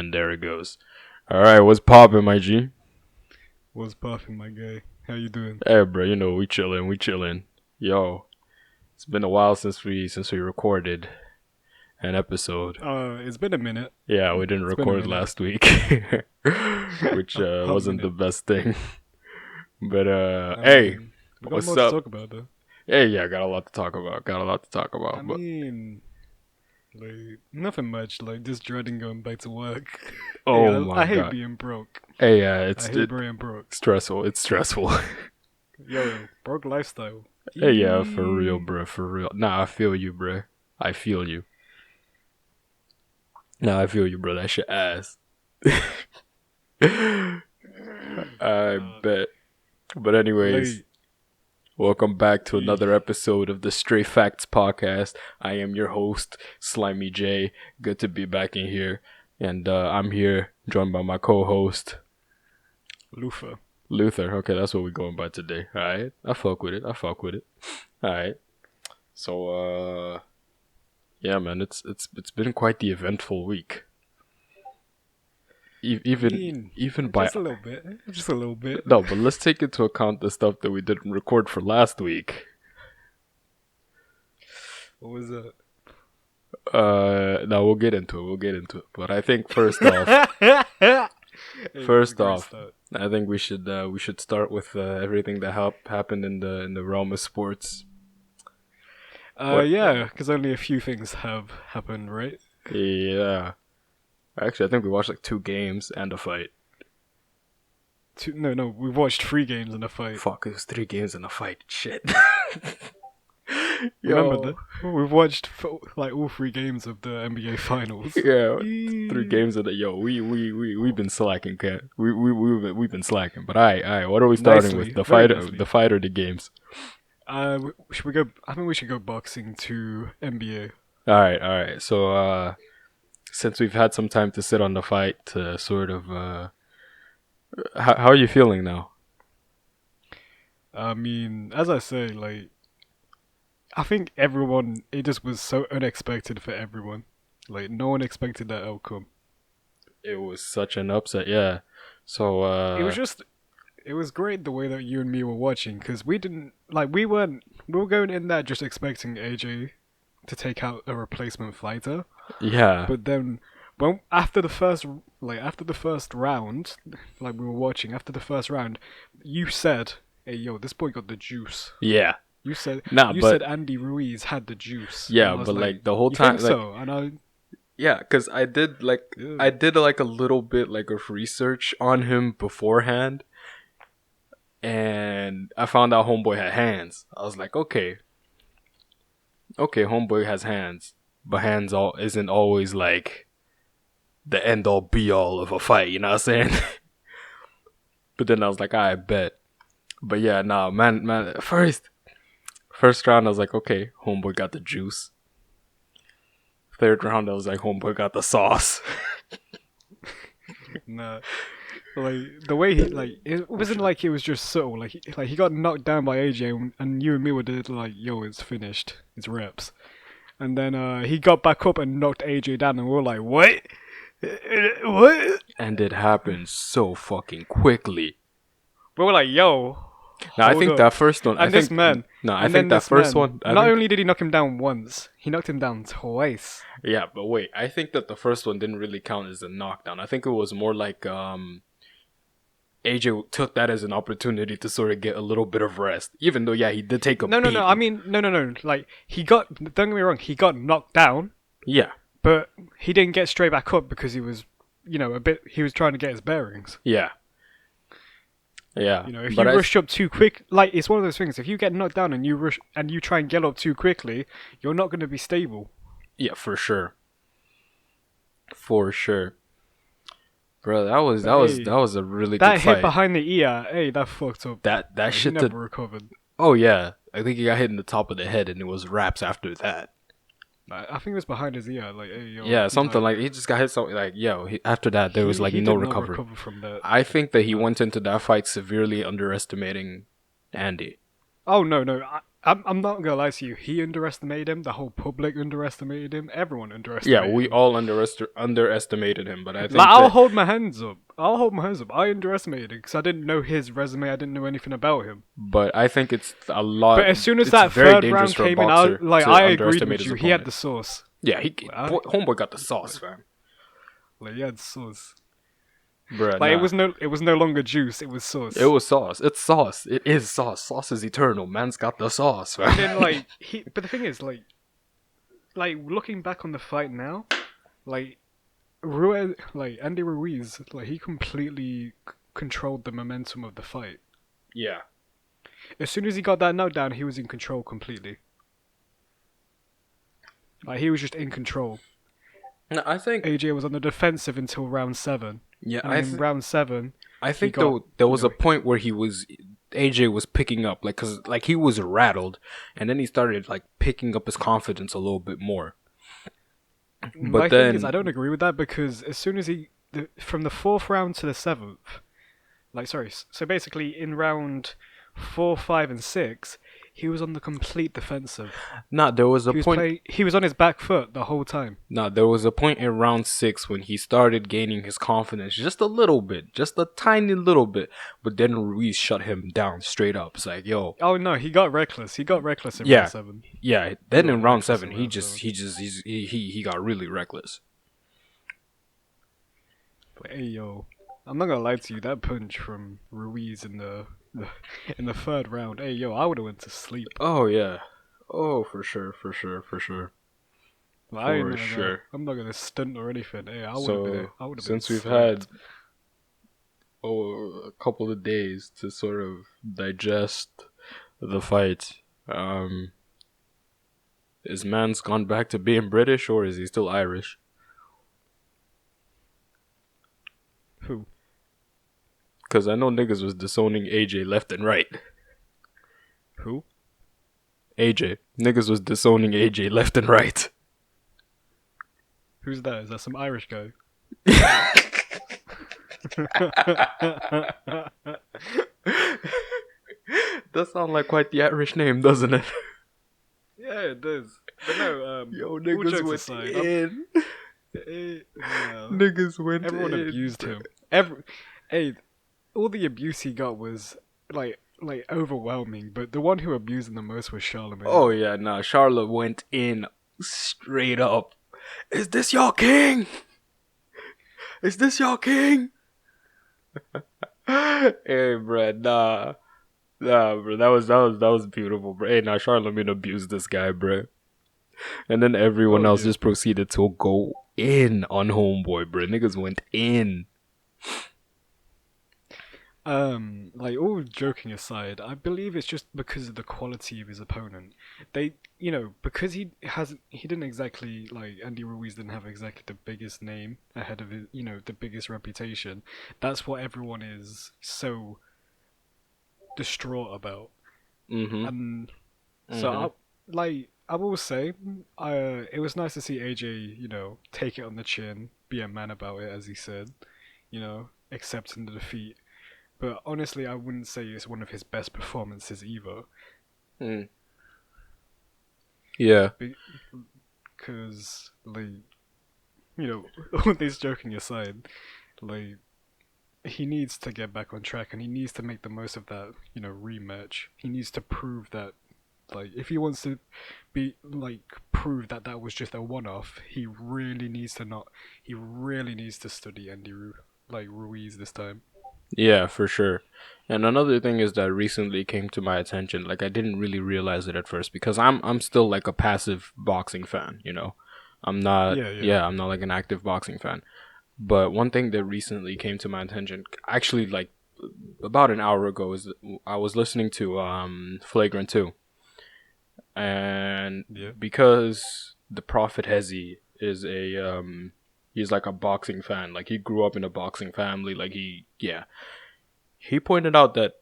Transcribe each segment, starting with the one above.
And there it goes. All right, what's poppin', my G? What's poppin', my guy? How you doing? Hey, bro, you know we chillin'. Yo, it's been a while since we recorded an episode. It's been a minute. Yeah, we didn't record last week, which wasn't the best thing. But hey, we got what's more up? to talk about though. Hey, yeah, got a lot to talk about. I mean, like nothing much. Like just dreading going back to work. Oh my I hate God. being broke. Hey, yeah, I hate being broke. stressful. It's stressful. Yo, broke lifestyle. Hey, yeah, for real, bro, for real. Nah, I feel you, bro. I feel you. Nah, I feel you, bro. That shit ass. I bet. But anyways, welcome back to another episode of the Stray Facts Podcast. I am your host, Slimey J. Good to be back in here. And I'm here joined by my co-host, Luther. Okay, that's what we're going by today. Alright. I fuck with it. Alright. So yeah, man, it's been quite the eventful week. Even by just a little bit. No, but let's take into account the stuff that we didn't record for last week. What was that? No, we'll get into it. But I think first off, I think we should start with everything that happened in the realm of sports. Yeah, because only a few things have happened, right? Yeah. Actually, I think we watched like 2 games and a fight. No, we watched 3 games and a fight. Fuck, it was 3 games and a fight. Shit. Remember that? We've watched like all 3 games of the NBA Finals. Yeah, 3 games of the we've been slacking, cat. We've been slacking. But alright, what are we starting with? The fight or the games? Should we go? I think we should go boxing to NBA. All right. So since we've had some time to sit on the fight, to sort of how are you feeling now? I mean, as I say, like, I think it just was so unexpected for everyone. Like, no one expected that outcome. It was such an upset, yeah. So it was great the way that you and me were watching, because we were going in there just expecting AJ to take out a replacement fighter. Yeah. But then after the first round, like we were watching, after the first round, you said, "Hey, yo, this boy got the juice." Yeah. You said said Andy Ruiz had the juice. Yeah, but like the whole time, you think so? And yeah, because I did like a little bit like of research on him beforehand, and I found out homeboy had hands. I was like, okay, homeboy has hands, but hands isn't always like the end all be all of a fight. You know what I'm saying? But then I was like, I bet. But yeah, nah, man. First round, I was like, okay, homeboy got the juice. Third round, I was like, homeboy got the sauce. Nah, like the way it wasn't like it was just subtle. Like he got knocked down by AJ, and you and me were like, yo, it's finished, it's reps. And then he got back up and knocked AJ down, and we were like, what? What? And it happened so fucking quickly. We were like, yo. No, I think that first one. And this man. No, I think that first one. Not only did he knock him down once, he knocked him down twice. Yeah, but wait. I think that the first one didn't really count as a knockdown. I think it was more like AJ took that as an opportunity to sort of get a little bit of rest. Even though, yeah, he did take a beating. No. I mean, no. Like, don't get me wrong, he got knocked down. Yeah. But he didn't get straight back up because he was, he was trying to get his bearings. Yeah. Yeah. If you rush up too quick, like, it's one of those things. If you get knocked down and you rush and you try and get up too quickly, you're not going to be stable. Yeah, for sure. Bro, that was a really good fight. That hit behind the ear, that fucked up. That shit never recovered. Oh yeah, I think he got hit in the top of the head, and it was wraps after that. I think it was behind his ear, like, hey, yo. Yeah, something like he just got hit. Something like, yo. After that, there was like no recovery. Recover from that. I think that he went into that fight severely underestimating Andy. Oh no! I'm not gonna lie to you. He underestimated him. The whole public underestimated him. Everyone Yeah, underestimated we him. all underestimated him, but I Like, think I'll that hold my hands up. I'll hold my hands up. I underestimated him because I didn't know his resume. I didn't know anything about him. it's a lot. But as soon as It's that very third dangerous round for a came in, I boxer like to I agreed underestimate with his you. He had opponent. the sauce. Yeah, I, homeboy got the sauce, fam. like he had sauce. Bruh, Like nah. it was no longer juice. It was sauce. It was sauce. It's sauce. It is sauce. Sauce is eternal. Man's got the sauce, fam. And then like he, but the thing is like looking back on the fight now, like Andy Ruiz, like he completely controlled the momentum of the fight. Yeah. As soon as he got that knockdown, he was in control completely. Like he was just in control. No, I think. AJ was on the defensive until round 7. Yeah, And in round 7, I think got, though there was you a know, point where AJ was picking up, like, cause like he was rattled, and then he started like picking up his confidence a little bit more. my But thing is, I then, don't agree with that because as soon as from the 4th round to the 7th, so basically in round 4, 5, and 6, he was on the complete defensive. nah, there was a point. He was on his back foot the whole time. Nah, there was a point in round 6 when he started gaining his confidence just a little bit, just a tiny little bit. But then Ruiz shut him down straight up. It's like, yo, Oh no, he got reckless. He got reckless in yeah, round 7. yeah. Then got in round reckless 7, in round 7. he got really reckless. But hey yo, I'm not gonna lie to you. That punch from Ruiz in the in the 3rd round. Hey yo, I would have went to sleep. Oh yeah, oh for sure, for sure, for sure. Like, For sure. I'm not gonna stunt or anything. Hey, I would have So been. I would have been. since we've slept. had a couple of days to sort of digest the fight, is Mans gone back to being British or is he still Irish? Who? Because I know niggas was disowning AJ left and right. Who? AJ. Niggas was disowning AJ left and right. Who's that? Is that some Irish guy? That sounds like quite the Irish name, doesn't it? Yeah, it does. But no, Yo, all niggas jokes went aside, in. yeah, Niggas went everyone in. abused him. Hey, all the abuse he got was like overwhelming. But the one who abused him the most was Charlemagne. Oh yeah, nah. Charlotte went in straight up. Is this your king? Is this your king? Hey, bro, nah, bro. That was beautiful, bro. Hey, nah, Charlemagne abused this guy, bro. And then everyone else just proceeded to go in on Homeboy, bro. Niggas went in. Like all joking aside, I believe it's just because of the quality of his opponent. They, because he didn't exactly like Andy Ruiz didn't have exactly the biggest name ahead of his, the biggest reputation. That's what everyone is so distraught about. Mm-hmm. And so I will say, it was nice to see AJ, take it on the chin, be a man about it, as he said, accepting the defeat. But honestly, I wouldn't say it's one of his best performances either. Mm. Yeah. Because, all this joking aside, he needs to get back on track and he needs to make the most of that, rematch. He needs to prove that, if he wants to prove that that was just a one-off, he really needs to study Andy Ruiz this time. Yeah, for sure. And another thing is that recently came to my attention. Like, I didn't really realize it at first because I'm still like a passive boxing fan. I'm not. Yeah. I'm not like an active boxing fan. But one thing that recently came to my attention, actually, like about an hour ago, is that I was listening to Flagrant 2, and because the Prophet Hezi is he's like a boxing fan. Like, he grew up in a boxing family. Like, he pointed out that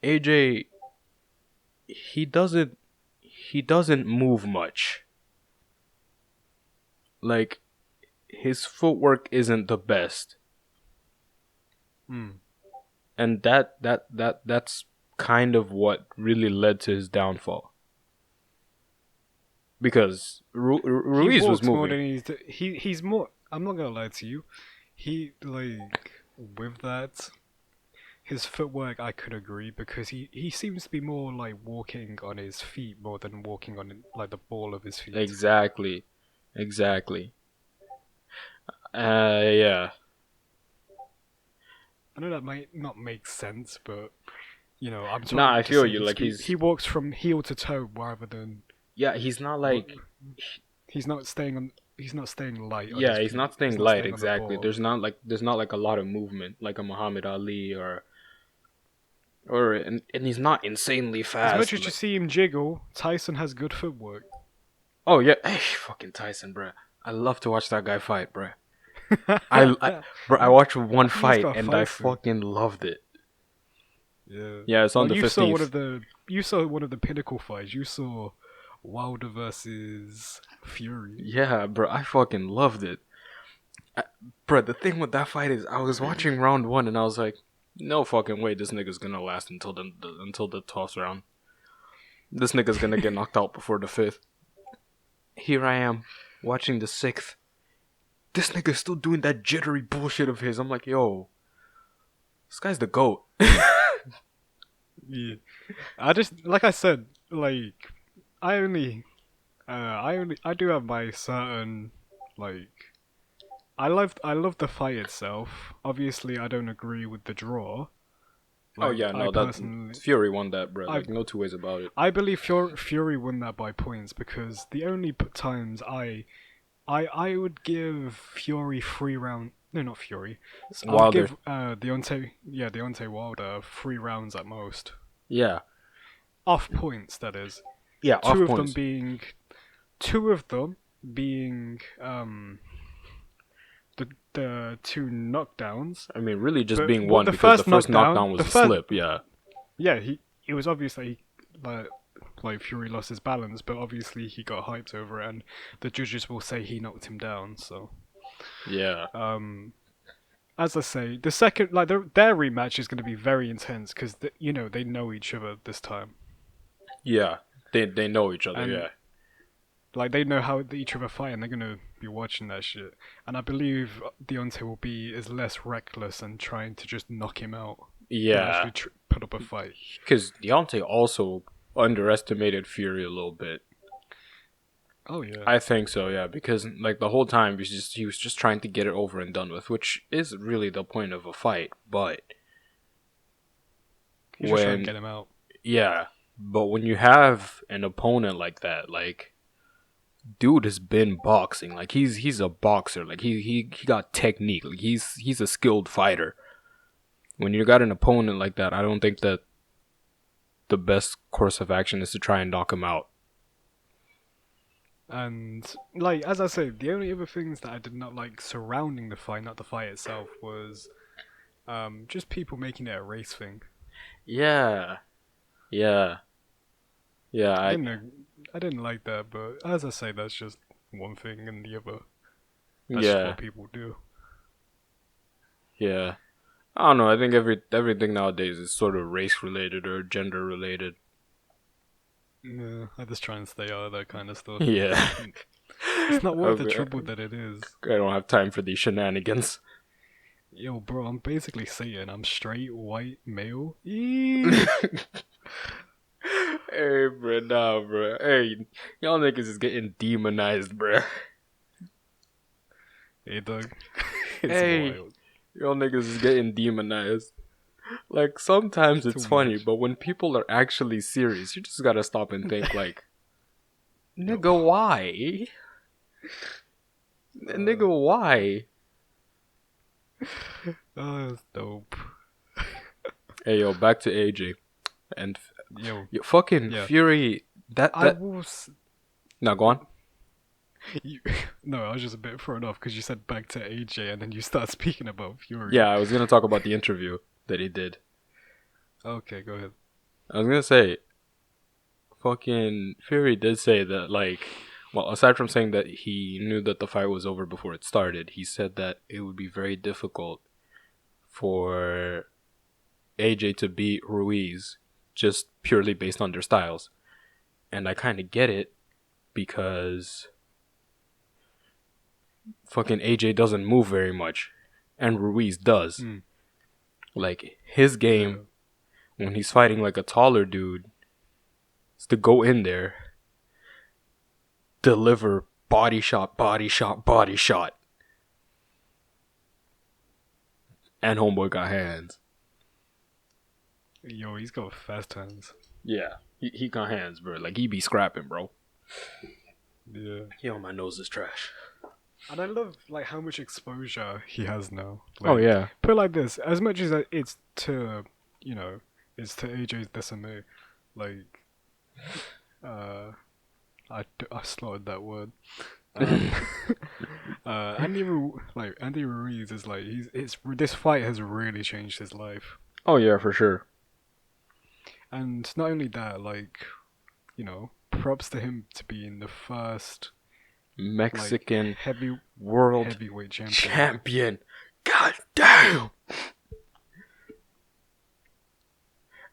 AJ, he doesn't move much. Like, his footwork isn't the best. And that's kind of what really led to his downfall. because He Ruiz was walks more moving. than he's more. I'm not gonna lie to you. He like with that his footwork. I could agree because he seems to be more like walking on his feet more than walking on like the ball of his feet. Exactly. Yeah. I know that might not make sense, but I'm Nah, trying I to feel say you. Like he walks from heel to toe rather than yeah, he's not like, he's not staying on. He's not staying light on his yeah, he's feet. not staying He's not light. staying on the Exactly. ball. There's not like a lot of movement like a Muhammad Ali and he's not insanely As much fast. as you Like, see him jiggle, Tyson has good footwork. oh yeah, hey, fucking Tyson, bruh. I love to watch that guy fight, bruh. I watched one I think he's fight got a and I fight soon. fucking loved it. Yeah. Yeah, it's on Well, the 15th. you saw one of the pinnacle fights. You saw Wilder versus Fury. Yeah, bro, I fucking loved it. Bro, the thing with that fight is, I was watching round one and I was like, no fucking way, this nigga's gonna last until the 12th round. This nigga's gonna get knocked out before the 5th. Here I am, watching the 6th. This nigga's still doing that jittery bullshit of his. I'm like, yo, this guy's the GOAT. Yeah. I just like I said, like I do have my certain like I love the fight itself. Obviously, I don't agree with the draw. Oh Like yeah, I no, that personally, Fury won that, bro. I Like, no two ways about it. I believe Fury won that by points because the only times I would give Fury 3 round. No, not Fury. I would Wilder. give Deontay Wilder 3 rounds at most. Yeah. Off points, that is. Yeah, off Two of points. them being two of them being the two knockdowns. I mean, really just But being what one because the first knockdown was a slip, yeah. Yeah, it was obviously like Fury lost his balance, but obviously he got hyped over it, and the judges will say he knocked him down. So Yeah. as I say, the second like their rematch is going to be very intense because they know each other this time. Yeah. They know each other, And yeah. like they know how each other fight, and they're gonna be watching that shit. And I believe Deontay will be is less reckless and trying to just knock him out. Yeah. Actually put up a fight. Because Deontay also underestimated Fury a little bit. Oh yeah. I think so, yeah. Because like the whole time he was just trying to get it over and done with, which is really the point of a fight. But He's just trying to get him out. Yeah, but when you have an opponent like that, like, dude has been boxing. Like, he's a boxer. Like, he got technique. Like, he's a skilled fighter. When you got an opponent like that, I don't think that the best course of action is to try and knock him out. And like as I say, the only other things that I did not like surrounding the fight, not the fight itself, was just people making it a race thing. Yeah. I didn't like that, but as I say, that's just one thing, and the other, that's just what people do. Yeah. I don't know. I think everything nowadays is sort of race related or gender related. Yeah, I just try and stay out of that kind of stuff. Yeah. It's not worth the trouble that it is. I don't have time for these shenanigans. Yo, bro, I'm basically saying I'm straight, white, male. Hey, bro, nah, bro. Hey, y'all niggas is getting demonized, bro. Hey, Doug. Hey, wild. y'all niggas is getting demonized. Like, sometimes it's funny, much. but when people are actually serious, you just gotta stop and think, like, nigga, why? Nigga, why? Oh, that's dope. Hey, yo, back to AJ. And Yo, fucking Fury. I was. No, go on. No, I was just a bit thrown off because you said back to AJ and then you start speaking about Fury. Yeah, I was gonna talk about the interview that he did. Okay, go ahead. I was gonna say, fucking Fury did say that, like, well, aside from saying that he knew that the fight was over before it started, he said that it would be very difficult for AJ to beat Ruiz just purely based on their styles. And I kind of get it because fucking AJ doesn't move very much, and Ruiz does. Like, his game, when he's fighting like a taller dude, is to go in there, deliver body shot, body shot, body shot. And homeboy got hands. Yo, he's got fast hands. Yeah, he got hands, bro. Like, he be scrapping, bro. Yeah. Yo, my nose is trash. And I love like how much exposure he has now. Oh, Like, yeah. put it like this: as much as it's to, it's to AJ's decimate. Like, I slaughtered that word. Andy Ruiz is like this fight has really changed his life. Oh, yeah, for sure. And not only that, like, props to him to be in the first Mexican like, world heavyweight champion. God damn.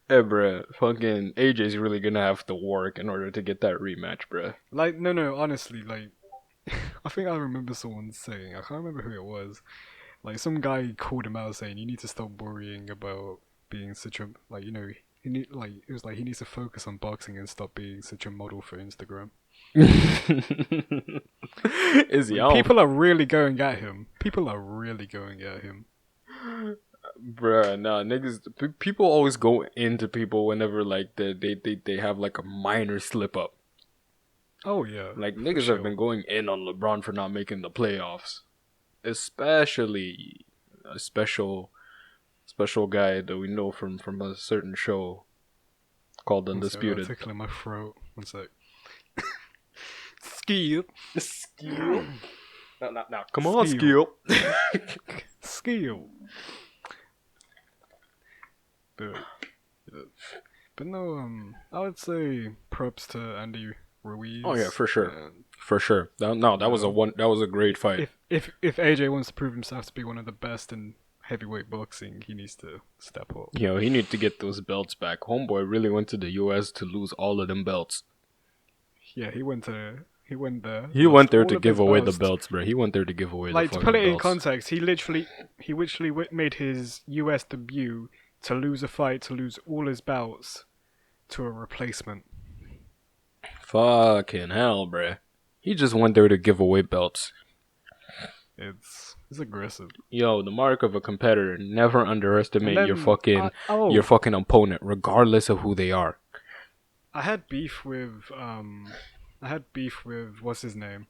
Hey, bruh, fucking AJ's really gonna have to work in order to get that rematch, bruh. Like, no, honestly, like, I think I remember someone saying, I can't remember who it was, like, some guy called him out saying, you need to stop worrying about being such a, like, it was like, he needs to focus on boxing and stop being such a model for Instagram. Is he? Like, people are really going at him. Bruh, nah, niggas. People always go into people whenever like they have like a minor slip up. Oh yeah, like niggas have been going in on LeBron for not making the playoffs, especially a special guy that we know from a certain show called Undisputed. I'm tickling my throat. One sec. Skip. Now, come on, Skip. Skip. But no, I would say props to Andy Ruiz. Oh yeah, for sure, for sure. That was a great fight. If AJ wants to prove himself to be one of the best in heavyweight boxing, he needs to step up. He needs to get those belts back. Homeboy really went to the US to lose all of them belts. Yeah, he went there. He went there to give away the belts, bro. He went there to give away the fucking belts. Like, to put it in context, he literally made his US debut to lose a fight, to lose all his belts to a replacement. Fucking hell, bruh. He just went there to give away belts. It's aggressive. Yo, the mark of a competitor: never underestimate your fucking opponent, regardless of who they are. I had beef with what's his name,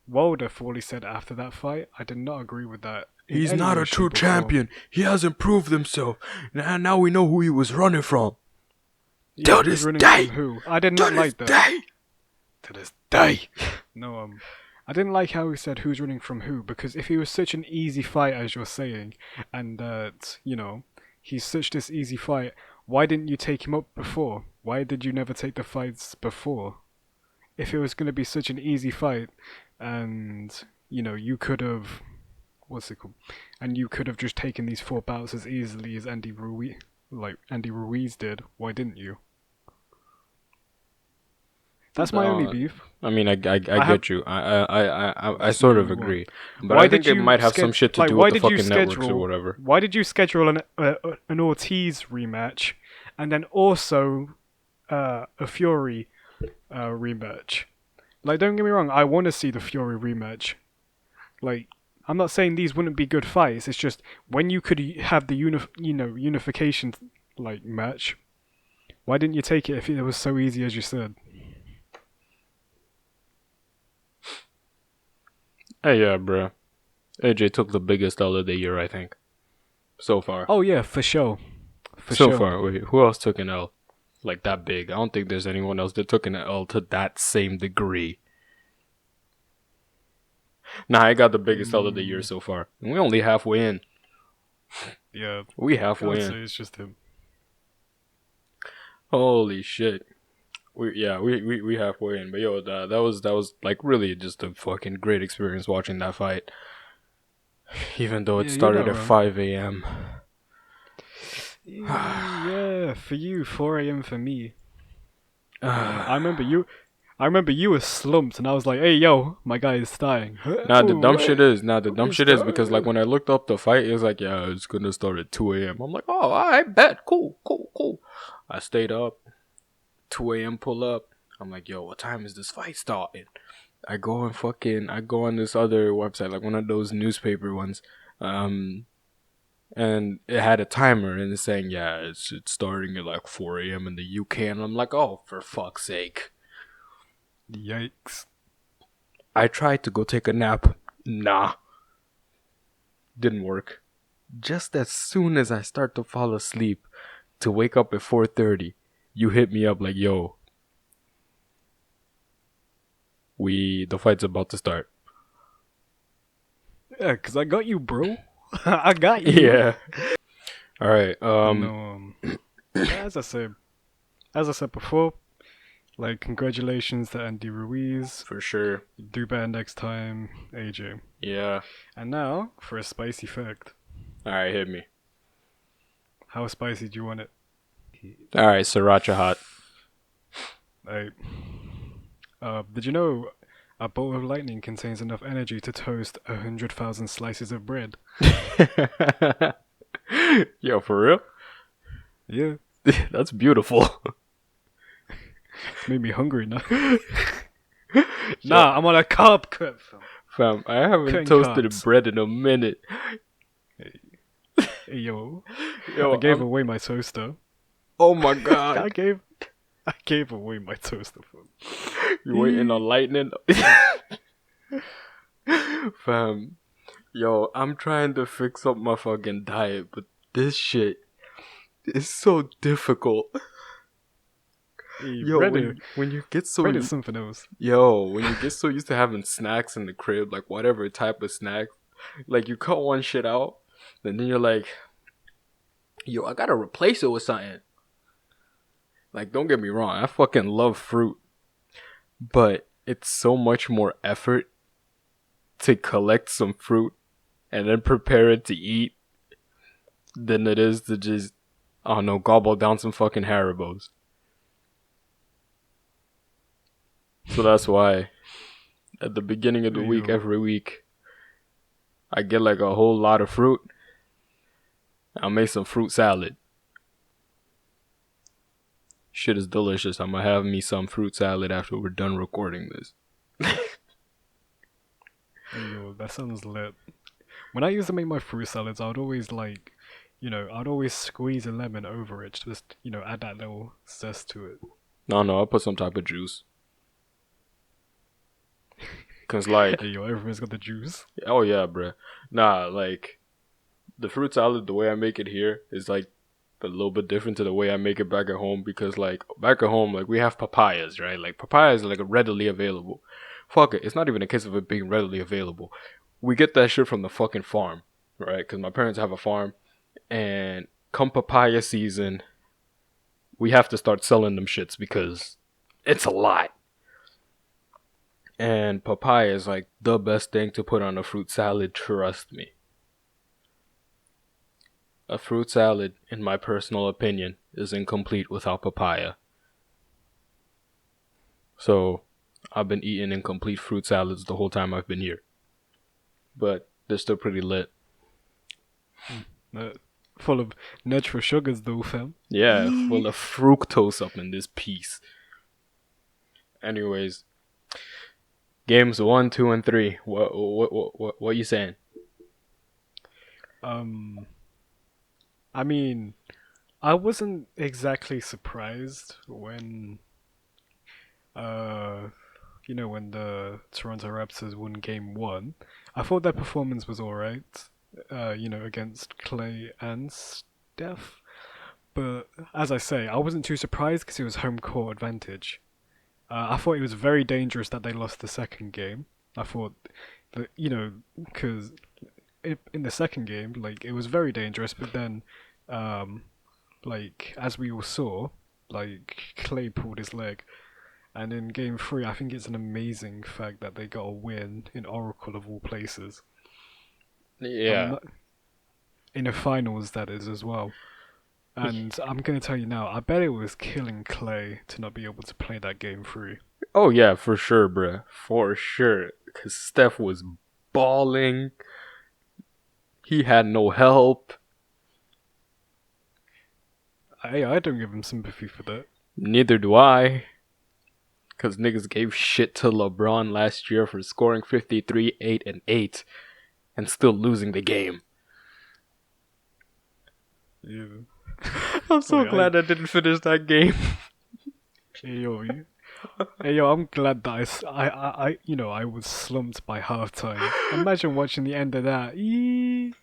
Wilder, for what he said after that fight. I did not agree with that. He's not a true champion. He hasn't proved himself. Now we know who he was running from. Yeah, to this day. Who? I did not like that. To this day. No, I didn't like how he said who's running from who, because if he was such an easy fight as you're saying, and that, he's such this easy fight, why didn't you take him up before? Why did you never take the fights before? If it was going to be such an easy fight, and, you could have, and you could have just taken these 4 bouts as easily as Andy Ruiz did, why didn't you? That's my only beef. I mean, I get you. I sort of agree, but I think it might have some shit to do with the fucking networks or whatever. Why did you schedule an Ortiz rematch, and then also a Fury rematch? Like, don't get me wrong, I want to see the Fury rematch. Like, I'm not saying these wouldn't be good fights. It's just when you could have the unification like match, why didn't you take it if it was so easy as you said? Hey, yeah, bro. AJ took the biggest L of the year, I think. So far. Oh, yeah, for sure. So far. Wait, who else took an L? Like, that big? I don't think there's anyone else that took an L to that same degree. Nah, I got the biggest L of the year so far. We only halfway in. Yeah. We halfway in. I'd say it's just him. Holy shit. We halfway in, but yo, that was like really just a fucking great experience watching that fight. Even though it started at 5 a.m. Yeah, for you, 4 a.m. for me. I remember I remember you were slumped, and I was like, "Hey, yo, my guy is dying." The dumb shit is because like dying. when I looked up the fight, it was like, yeah, it's gonna start at 2 a.m. I'm like, oh, I bet, cool. I stayed up, 2 a.m. pull up. I'm like, yo, what time is this fight starting? I go on this other website, like one of those newspaper ones, and it had a timer, and it's saying, yeah, it's starting at like 4 a.m. in the UK, and I'm like, oh, for fuck's sake. Yikes. I tried to go take a nap. Nah. Didn't work. Just as soon as I start to fall asleep to wake up at 4:30, you hit me up like, yo, the fight's about to start. Yeah, 'cause I got you, bro. I got you. Yeah. All right. No, as I said before, like, congratulations to Andy Ruiz. For sure. Do better next time, AJ. Yeah. And now for a spicy fact. All right, hit me. How spicy do you want it? All right, sriracha hot. Did you know a bolt of lightning contains enough energy to toast 100,000 slices of bread? Yo, for real? Yeah. That's beautiful. It's made me hungry now. Nah, I'm on a carb cut, Fam, I haven't Cutting toasted carbs. bread in a minute. Hey, yo, Yo, I gave away my toaster. Oh my god. I gave away my toaster. You waiting on lightning? Fam, yo, I'm trying to fix up my fucking diet, but this shit is so difficult. Hey, Yo, when you get so bread is something else. Yo, when you get so used to having snacks in the crib, like whatever type of snack, like you cut one shit out, and then you're like, yo, I gotta replace it with something. Like, don't get me wrong, I fucking love fruit, but it's so much more effort to collect some fruit and then prepare it to eat than it is to just, I don't know, gobble down some fucking Haribos. So that's why at the beginning of the week, every week, I get like a whole lot of fruit. I'll make some fruit salad. Shit is delicious. I'm gonna have me some fruit salad after we're done recording this. Yo, that sounds lit. When I used to make my fruit salads, I'd always I'd always squeeze a lemon over it, just, add that little zest to it. No, I'll put some type of juice. Cause like, Hey, yo, everyone's got the juice. oh yeah, bruh. Nah, like, the fruit salad, the way I make it here is like a little bit different to the way I make it back at home, because like back at home, like we have papayas, right? Like papayas are like readily available. Fuck it, it's not even a case of it being readily available. We get that shit from the fucking farm, right? Because my parents have a farm, and come papaya season, we have to start selling them shits because it's a lot. And papaya is like the best thing to put on a fruit salad, trust me. A fruit salad, in my personal opinion, is incomplete without papaya. So, I've been eating incomplete fruit salads the whole time I've been here. But they're still pretty lit. Full of natural sugars, though, fam. Yeah, full of fructose up in this piece. Anyways, games 1, 2, and 3. What you saying? I mean, I wasn't exactly surprised when, when the Toronto Raptors won Game 1. I thought their performance was alright, against Clay and Steph. But, as I say, I wasn't too surprised because it was home court advantage. I thought it was very dangerous that they lost the second game. I thought that, because in the second game, like, it was very dangerous, but then, as we all saw, like, Clay pulled his leg. And in Game 3, I think it's an amazing fact that they got a win in Oracle of all places. Yeah. In the finals, that is, as well. And I'm going to tell you now, I bet it was killing Clay to not be able to play that Game 3. Oh yeah, for sure, bruh. For sure. Cause Steph was balling. He had no help. I don't give him sympathy for that. Neither do I. Cause niggas gave shit to LeBron last year for scoring 53, 8, and 8 and still losing the game. Yeah. I'm so Like, glad I didn't finish that game. Hey yo, I'm glad that I was slumped by halftime. Imagine watching the end of that. Hey,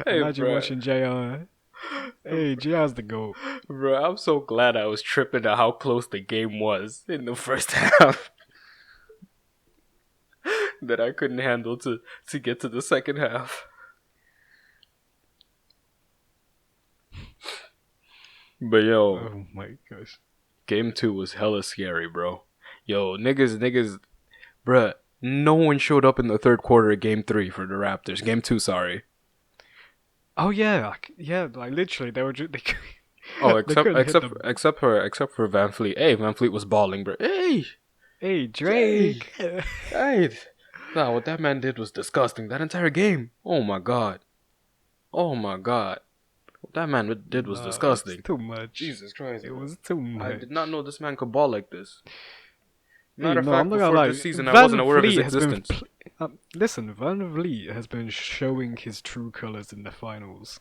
Imagine bro. watching JR. Hey, JR's the GOAT. Bro, I'm so glad I was tripping at how close the game was in the first half that I couldn't handle to get to the second half. But yo, Oh my gosh. game 2 was hella scary, bro. Yo, niggas, bruh, no one showed up in the third quarter of game 3 for the Raptors. Game 2, sorry. Oh yeah, yeah. Like literally, they were just Oh, they couldn't hit them. except for Van Fleet. Hey, Van Fleet was balling, bro. Hey, Hey hey, Drake. hey. Nah, what that man did was disgusting. That entire game. Oh my god. Oh my god. What that man did was Nah, it's disgusting. too much. Jesus Christ, It bro. was too I much. did not know this man could ball like this. Hey, Matter of no, I'm fact, not gonna before lie. this season, I wasn't Van aware of his Vliet has been. existence. Listen, Van Vliet has been showing his true colors in the finals.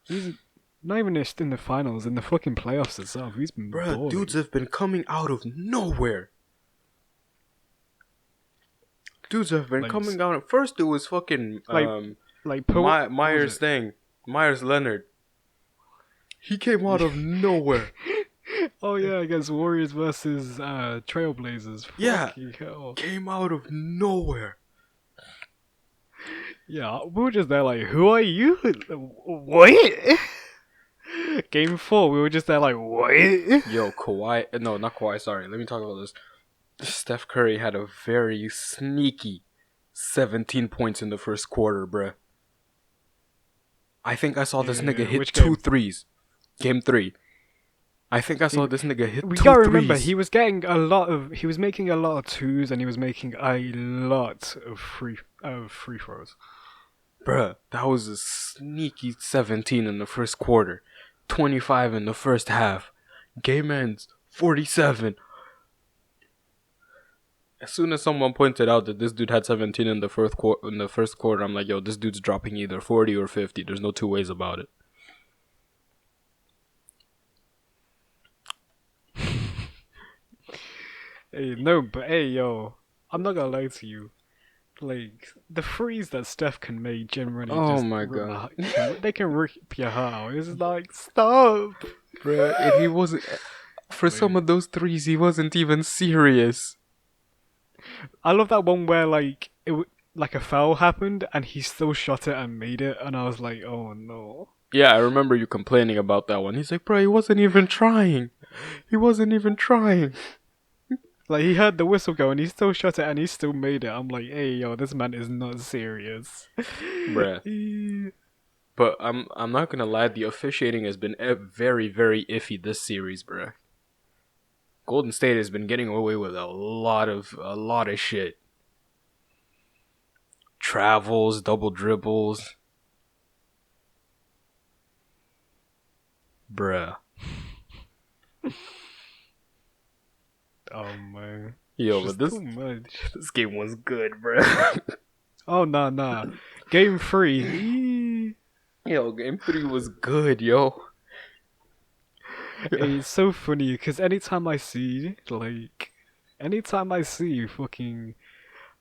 He's not even just in the finals, in the fucking playoffs itself. He's been Bruh, dudes balling. have been coming out of nowhere. Dudes have been Like, coming out. At first, it was fucking like, what was Myers it? thing, Myers Leonard. He came out of nowhere. Oh yeah, against Warriors versus Trailblazers. Yeah, Fucking hell. came out of nowhere. Yeah, we were just there like, who are you? What? Game 4, we were just there like, what? Yo, Kawhi. No, not Kawhi. Sorry. Let me talk about this. Steph Curry had a very sneaky 17 points in the first quarter, bruh. I think I saw this nigga hit Which two game? threes. Game 3. I think I saw He, this nigga hit we 2 gotta remember, threes. he was making a lot of twos and he was making a lot of free throws. Bruh, that was a sneaky 17 in the first quarter. 25 in the first half. Game ends 47. As soon as someone pointed out that this dude had 17 in the first quarter, I'm like, yo, this dude's dropping either 40 or 50. There's no two ways about it. Hey, no, but hey, yo, I'm not gonna lie to you. Like the threes that Steph can make generally Oh just my god. they can rip your heart out. It's like stop. Bruh, and he wasn't. For some Like, of those threes, he wasn't even serious. I love that one where like like a foul happened and he still shot it and made it, and I was like, oh no. Yeah, I remember you complaining about that one. He's like, bro, he wasn't even trying. He wasn't even trying. Like he heard the whistle go and he still shot it and he still made it. I'm like, hey yo, this man is not serious. Bruh. But I'm not gonna lie, the officiating has been very, very iffy this series, bruh. Golden State has been getting away with a lot of shit. Travels, double dribbles. Bruh. Oh man. Yo, It's but just too much. this game was good, bruh. Oh nah. Game 3. Yo, game 3 was good, yo. It's so funny because anytime I see fucking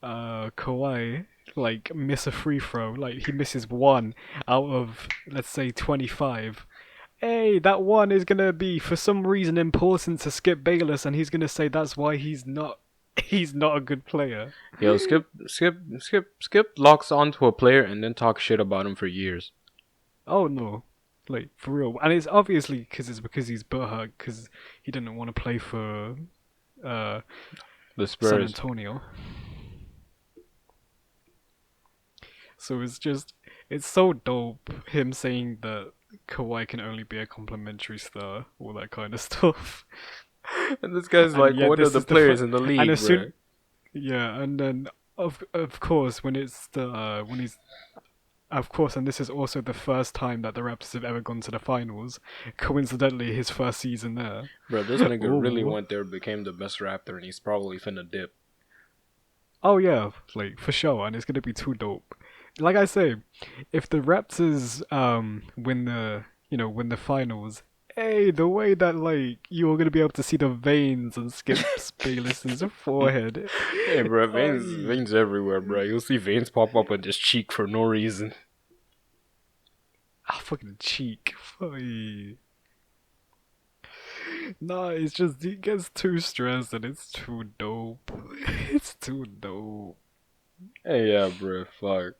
Kawhi like miss a free throw, like he misses one out of let's say 25. Hey, that one is gonna be for some reason important to Skip Bayless, and he's gonna say that's why he's not he's not a good player. Yo, Skip locks onto a player and then talks shit about him for years. Oh no, like for real, and it's obviously because he's butthurt because he didn't want to play for uh The San Spurs. Antonio. So it's so dope him saying that Kawhi can only be a complimentary star, all that kind of stuff. And this guy's And like yet one this of the is players in the and league, as bro. soon, yeah, and then of course when it's the when he's of course, and this is also the first time that the Raptors have ever gone to the finals. Coincidentally, his first season there. Bro, this nigga really Ooh. went there, became the best Raptor, and he's probably finna dip. Oh yeah, like for sure, and it's gonna be too dope. Like I say, if the Raptors win the win the finals, hey, the way that like you're gonna be able to see the veins on Skip Bayless's forehead. Hey, bro, Ay. veins everywhere, bro. You'll see veins pop up on his cheek for no reason. Ah, fucking cheek. Ay. Nah, it's just he gets too stressed and it's too dope. It's too dope. Hey, yeah, bro, fuck.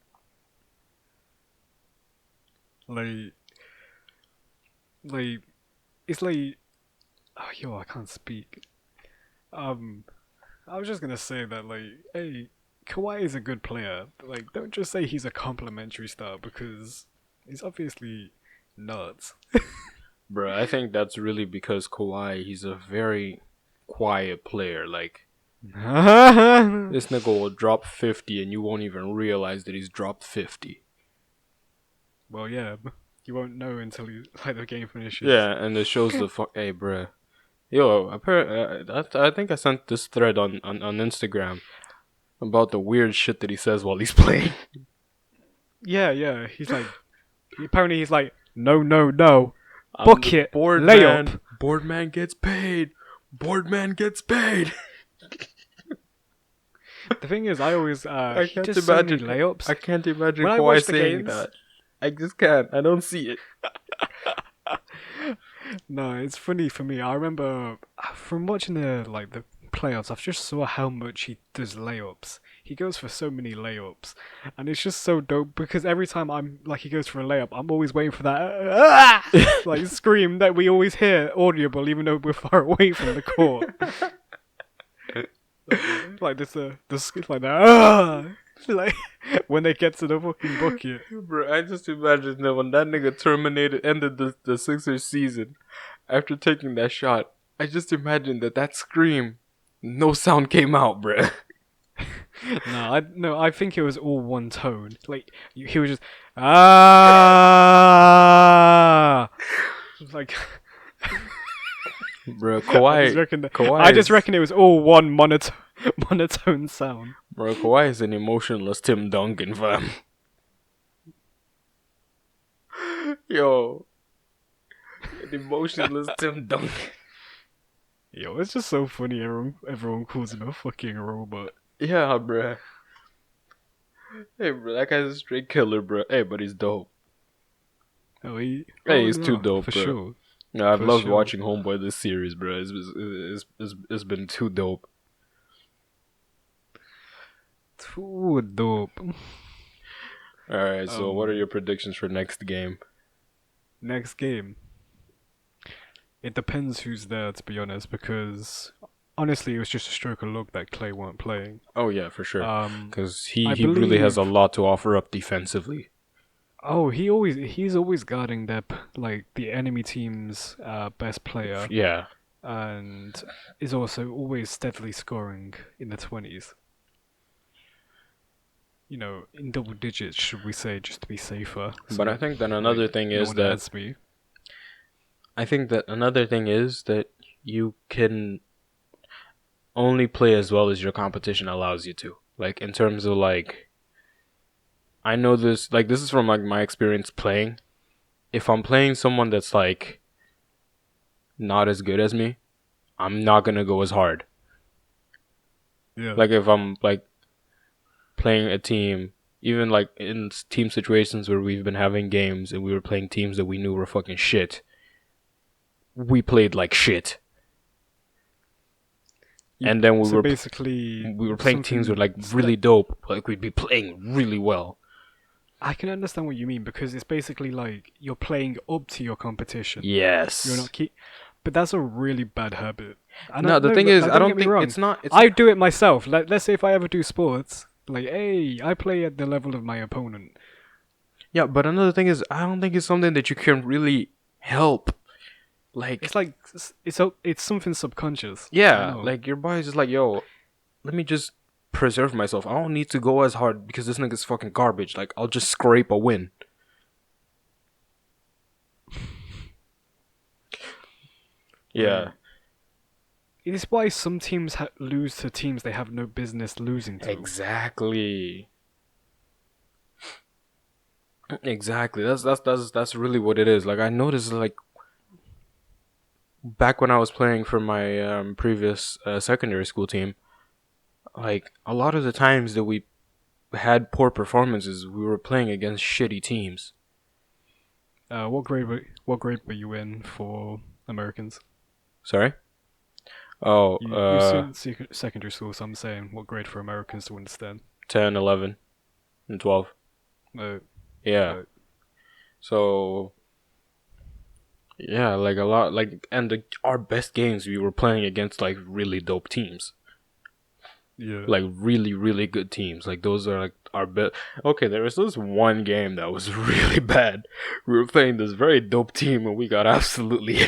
Like, like it's like, oh, yo, I can't speak. I was just gonna say that, like, hey, Kawhi is a good player. But, like, don't just say he's a complimentary star because he's obviously nuts. Bro, I think that's really because Kawhi, he's a very quiet player. Like, this nigga will drop 50 and you won't even realize that he's dropped 50. Well, yeah, you won't know until the game finishes. Yeah, and it shows the fuck. Hey, bro. Yo, I think I sent this thread on Instagram about the weird shit that he says while he's playing. Yeah. He's like, apparently he's like, no, I'm bucket, the board layup. man. Board man gets paid. Board man gets paid. The thing is, I always I he can't does so many imagine. layups. I can't imagine When I Kawhi watch the saying games- that. I just can't. I don't see it. No, it's funny for me. I remember from watching the playoffs, I've just saw how much he does layups. He goes for so many layups, and it's just so dope because every time I'm like he goes for a layup, I'm always waiting for that like scream that we always hear audible, even though we're far away from the court. Like this, like that, like when they get to the fucking bucket. Bro, I just imagine that when that nigga ended the Sixers season, after taking that shot, I just imagine that scream, no sound came out, bro. No, I think it was all one tone. Like he was just like. Bro, I just reckon it was all one monotone sound. Bro, Kawhi is an emotionless Tim Duncan, fam. Yo. An emotionless Tim Duncan. Yo, it's just so funny. Everyone calls him a fucking robot. Yeah, bro. Hey, bro, that guy's a straight killer, bro. Hey, but he's dope. He's too dope, for bro. sure. No, I've For loved sure. watching Homeboy this series, bro. It's been too dope. Too dope. Alright, so what are your predictions for next game? Next game. It depends who's there, to be honest, because honestly, it was just a stroke of luck that Clay weren't playing. Oh, yeah, for sure. Because he I really has a believe- lot to offer up defensively. Oh, he's always guarding the enemy team's best player, Yeah. and is also always steadily scoring in the 20s. You know, in double digits, should we say, just to be safer. But I think that another thing no is one that adds me. I think that another thing is that you can only play as well as your competition allows you to. Like, in terms of, like, I know this, like, this is from, like, my experience playing. If I'm playing someone that's, like, not as good as me, I'm not gonna go as hard. Yeah. Like, if I'm, like, playing a team, even, like, in team situations where we've been having games and we were playing teams that we knew were fucking shit, we played like shit. And then we were playing teams with like really dope, like we'd be playing really well. I can understand what you mean because it's basically like you're playing up to your competition. Yes. You're not but that's a really bad habit. No, the thing is, I don't think it's not. I do it myself. Like, let's say if I ever do sports, like, hey, I play at the level of my opponent. Yeah, but another thing is, I don't think it's something that you can really help. Like, it's something subconscious. I yeah, don't know. like your body's just like, yo, let me just preserve myself. I don't need to go as hard because this nigga's fucking garbage. Like, I'll just scrape a win. Yeah, It is why some teams lose to teams they have no business losing to. exactly. Exactly. That's really what it is. Like, I noticed, like, back when I was playing for my previous secondary school team, like a lot of the times that we had poor performances, we were playing against shitty teams. What grade were you in for Americans? Sorry. Oh, You said secondary school, so I'm saying what grade for Americans to understand? 10, 11, and 12. Uh, Yeah. uh, So yeah, like a lot, like, and our best games we were playing against like really dope teams. yeah. Like really, really good teams. Like those are like our best. Okay, there was this one game that was really bad. We were playing this very dope team and we got absolutely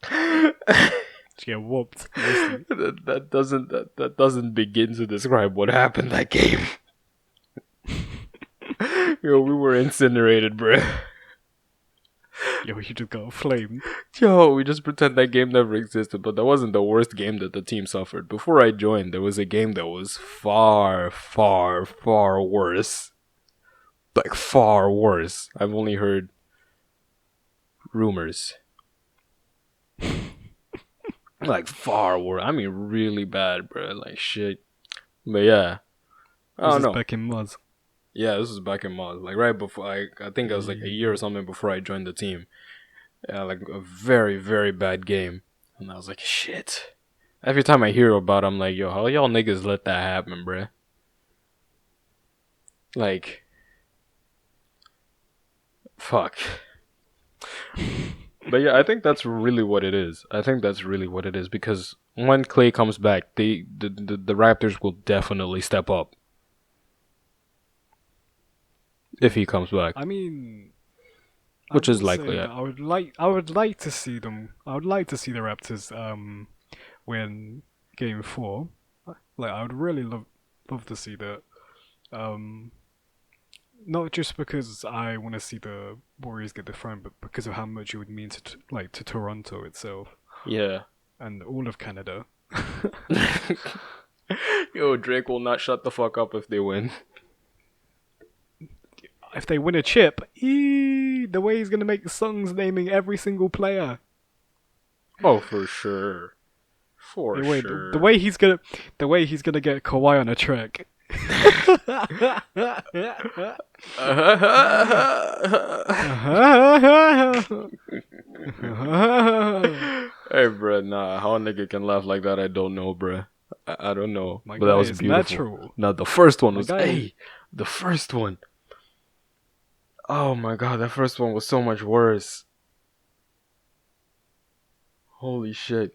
Just get whooped. Mostly. that doesn't begin to describe what happened that game. Yo, we were incinerated, bruh. Yo, you just got flamed. Yo, we just pretend that game never existed, but that wasn't the worst game that the team suffered. Before I joined, there was a game that was far, far, far worse. Like, far worse. I've only heard rumors. Like, far worse. I mean, really bad, bro. Like, shit. But yeah. I This don't is know. back in Mars. Yeah, this was back in March. Like, right before, I think I was like a year or something before I joined the team. Yeah, like a very, very bad game. And I was like, shit. Every time I hear about it, I'm like, yo, how y'all niggas let that happen, bruh? Like, fuck. But yeah, I think that's really what it is. I think that's really what it is because when Clay comes back, the Raptors will definitely step up. If he comes back. I mean, Which I is would say likely, yeah. that I would like to see them. I would like to see the Raptors win Game 4. Like I would really love to see that. Not just because I want to see the Warriors get the throne, but because of how much it would mean to Toronto itself Yeah. and all of Canada. Yo, Drake will not shut the fuck up if they win. If they win a chip, the way he's gonna make songs naming every single player. Oh, for sure. For The way, sure. the way he's gonna get Kawhi on a track. Hey, bruh, nah. How a nigga can laugh like that, I don't know, bruh. I don't know. My but guy that was is beautiful. natural. Now, the first one My was, guy- hey, the first one. Oh my god, that first one was so much worse. Holy shit.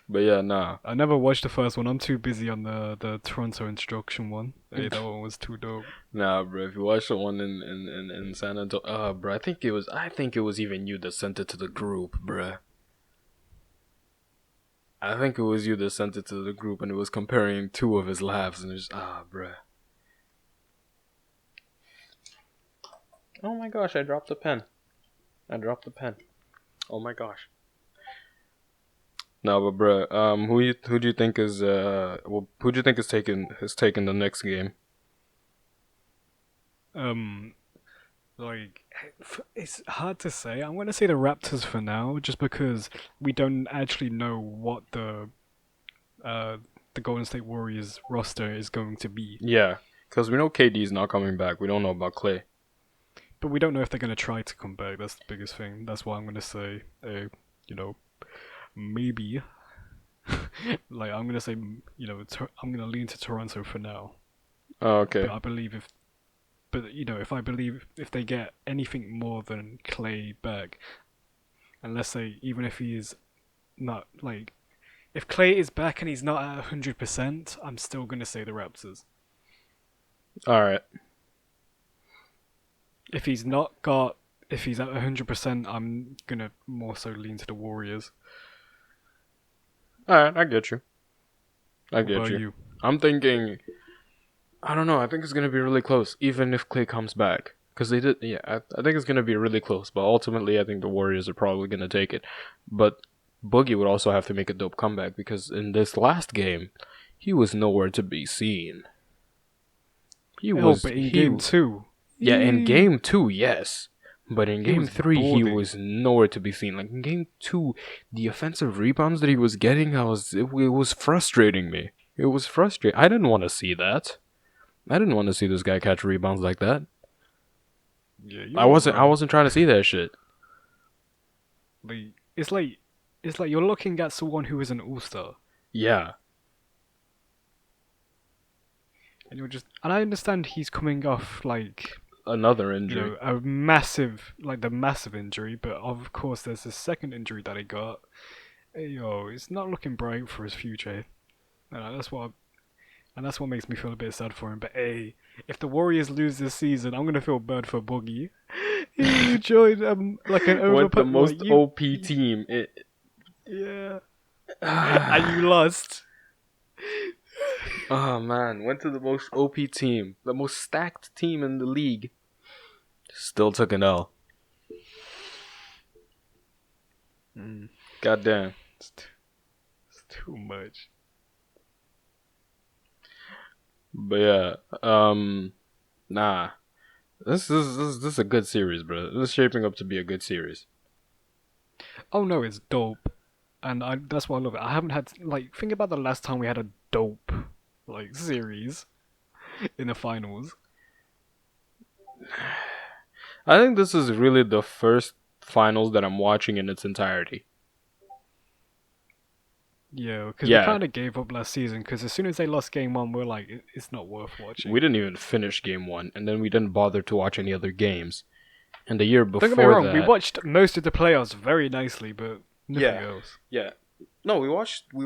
But yeah, nah. I never watched the first one. I'm too busy on the Toronto instruction one. Hey, that one was too dope. Nah, bro. If you watch the one in San Antonio, bro, I think it was even you that sent it to the group, bro. I think it was you that sent it to the group, and it was comparing two of his laughs, and it's bro. Oh my gosh! I dropped the pen. Oh my gosh. No, but bro, who do you think is who do you think is taking the next game? Like it's hard to say. I'm gonna say the Raptors for now, just because we don't actually know what the Golden State Warriors roster is going to be. Yeah, because we know KD's not coming back. We don't know about Clay. But we don't know if they're gonna try to come back. That's the biggest thing. That's why I'm gonna say, maybe. Like I'm gonna say, I'm gonna lean to Toronto for now. Oh, okay. But I believe if they get anything more than Clay back, and let's say even if he is not like, if Clay is back and he's not at 100%, I'm still gonna say the Raptors. All right. If he's not got if he's at 100%, I'm gonna more so lean to the Warriors. Alright, I get you. I What get about you. you? I'm thinking, I don't know. I think it's gonna be really close, even if Clay comes back. Because they did, yeah. I think it's gonna be really close, but ultimately, I think the Warriors are probably gonna take it. But Boogie would also have to make a dope comeback because in this last game, he was nowhere to be seen. But in game 2, Yeah, in game 2, yes. But in He game was 3, he balling. was nowhere to be seen. Like in game 2, the offensive rebounds that he was getting, it was frustrating me. It was frustrating. I didn't want to see that. I didn't want to see this guy catch rebounds like that. yeah, I wasn't trying to see that shit. It's like you're looking at someone who is an all-star, Yeah. and I understand he's coming off like Another injury. a massive the massive injury, but of course there's the second injury that he got. It's not looking bright for his future. That's what makes me feel a bit sad for him. But hey, if the Warriors lose this season, I'm gonna feel bad for Boogie. He joined like an over With the most OP team. Yeah. And you lost. Oh man, went to the most OP team, the most stacked team in the league. Still took an L. Goddamn. It's too much. But yeah, nah. This is a good series, bro. This is shaping up to be a good series. Oh no, it's dope, and that's why I love it. I haven't had think about the last time we had a dope series in the finals. I think this is really the first finals that I'm watching in its entirety. Yeah, because we kind of gave up last season. Because as soon as they lost game 1, we're like, it's not worth watching. We didn't even finish game 1, and then we didn't bother to watch any other games. And the year before Don't get me wrong, that, we watched most of the playoffs very nicely, but nothing else. Yeah. No, we watched the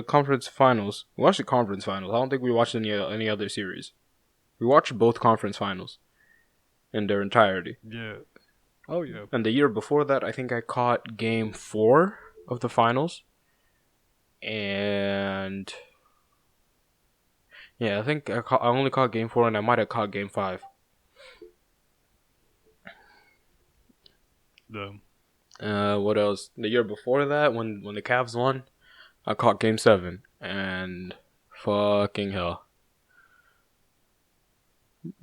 conference finals. We watched the conference finals. I don't think we watched any other series. We watched both conference finals in their entirety. Yeah. Oh yeah. And the year before that, I think I caught game 4 of the finals. And yeah, I think I only caught game 4, and I might have caught game 5. What else? The year before that, when the Cavs won, I caught game 7, and fucking hell,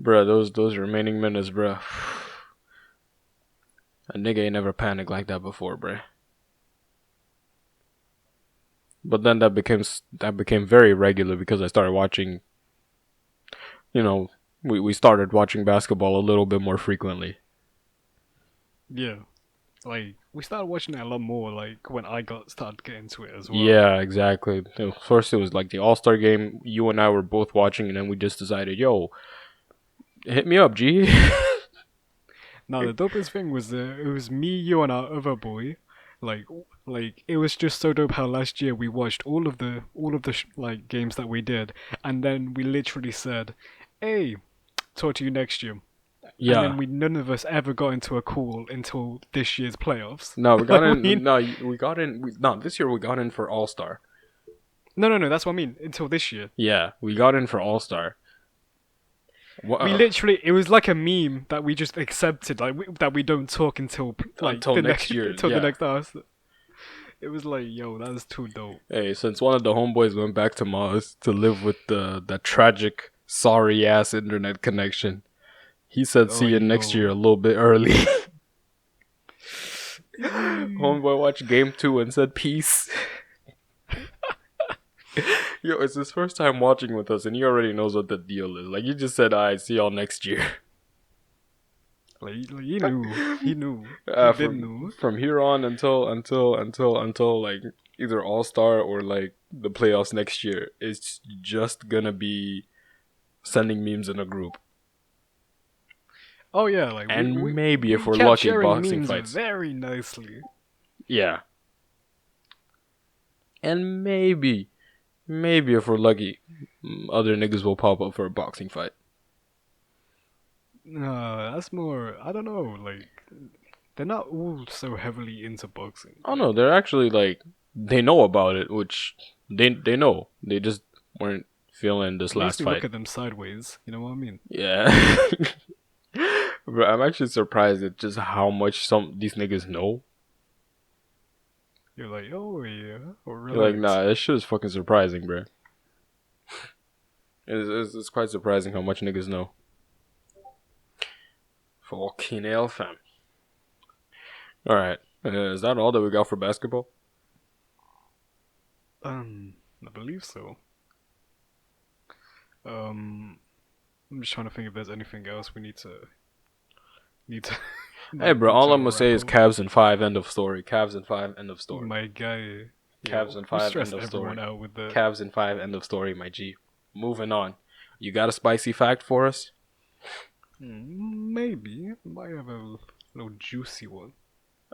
bruh, those remaining minutes, bruh. A nigga ain't never panicked like that before, bruh. But then that became very regular because I started watching. We started watching basketball a little bit more frequently. Yeah. We started watching it a lot more, when I started getting into it as well. Yeah, exactly. First, it was like the All-Star game. You and I were both watching, and then we just decided, yo, hit me up, G. No, the dopest thing was it was me, you, and our other boy. It was just so dope how last year we watched all of the games that we did, and then we literally said, "Hey, talk to you next year." Yeah. And then none of us ever got into a call until this year's playoffs. No, we got in. No, we got in. No, this year we got in for All-Star. No. That's what I mean. Until this year. Yeah, we got in for All-Star. We literally, it was like a meme that we just accepted, that we don't talk until the next year, until the next house. It was like, yo, that is too dope. Hey, since one of the homeboys went back to Mars to live with the tragic, sorry ass internet connection, he said, "See you next year a little bit early." Homeboy watched game 2 and said, "Peace." Yo, it's his first time watching with us, and he already knows what the deal is. Like, he just said, "Alright, see y'all next year." He knew. He knew. He did know. From here on until like either All-Star or like the playoffs next year, it's just gonna be sending memes in a group. Oh yeah, and maybe if we're lucky, boxing memes fights very nicely. Yeah. And maybe if we're lucky, other niggas will pop up for a boxing fight. No, that's more. I don't know. Like, they're not all so heavily into boxing. Oh no, they're actually like they know about it, which they know. They just weren't feeling this Makes last me look fight. at them sideways. You know what I mean? Yeah. Bro, I'm actually surprised at just how much some these niggas know. You're like, oh yeah, or You're like, relax. nah, this shit is fucking surprising, bro. It's quite surprising how much niggas know. Fucking hell, fam. Alright. Is that all that we got for basketball? I believe so. I'm just trying to think if there's anything else we need to Hey, like, bro, reach all out I'm or gonna say wrap is up. Cavs in 5, end of story. Cavs in 5, end of story. My guy, Cavs yo, in you 5, end stressed of story. everyone out with the Cavs in 5, end of story, my G. Moving on. You got a spicy fact for us? maybe might have a little juicy one,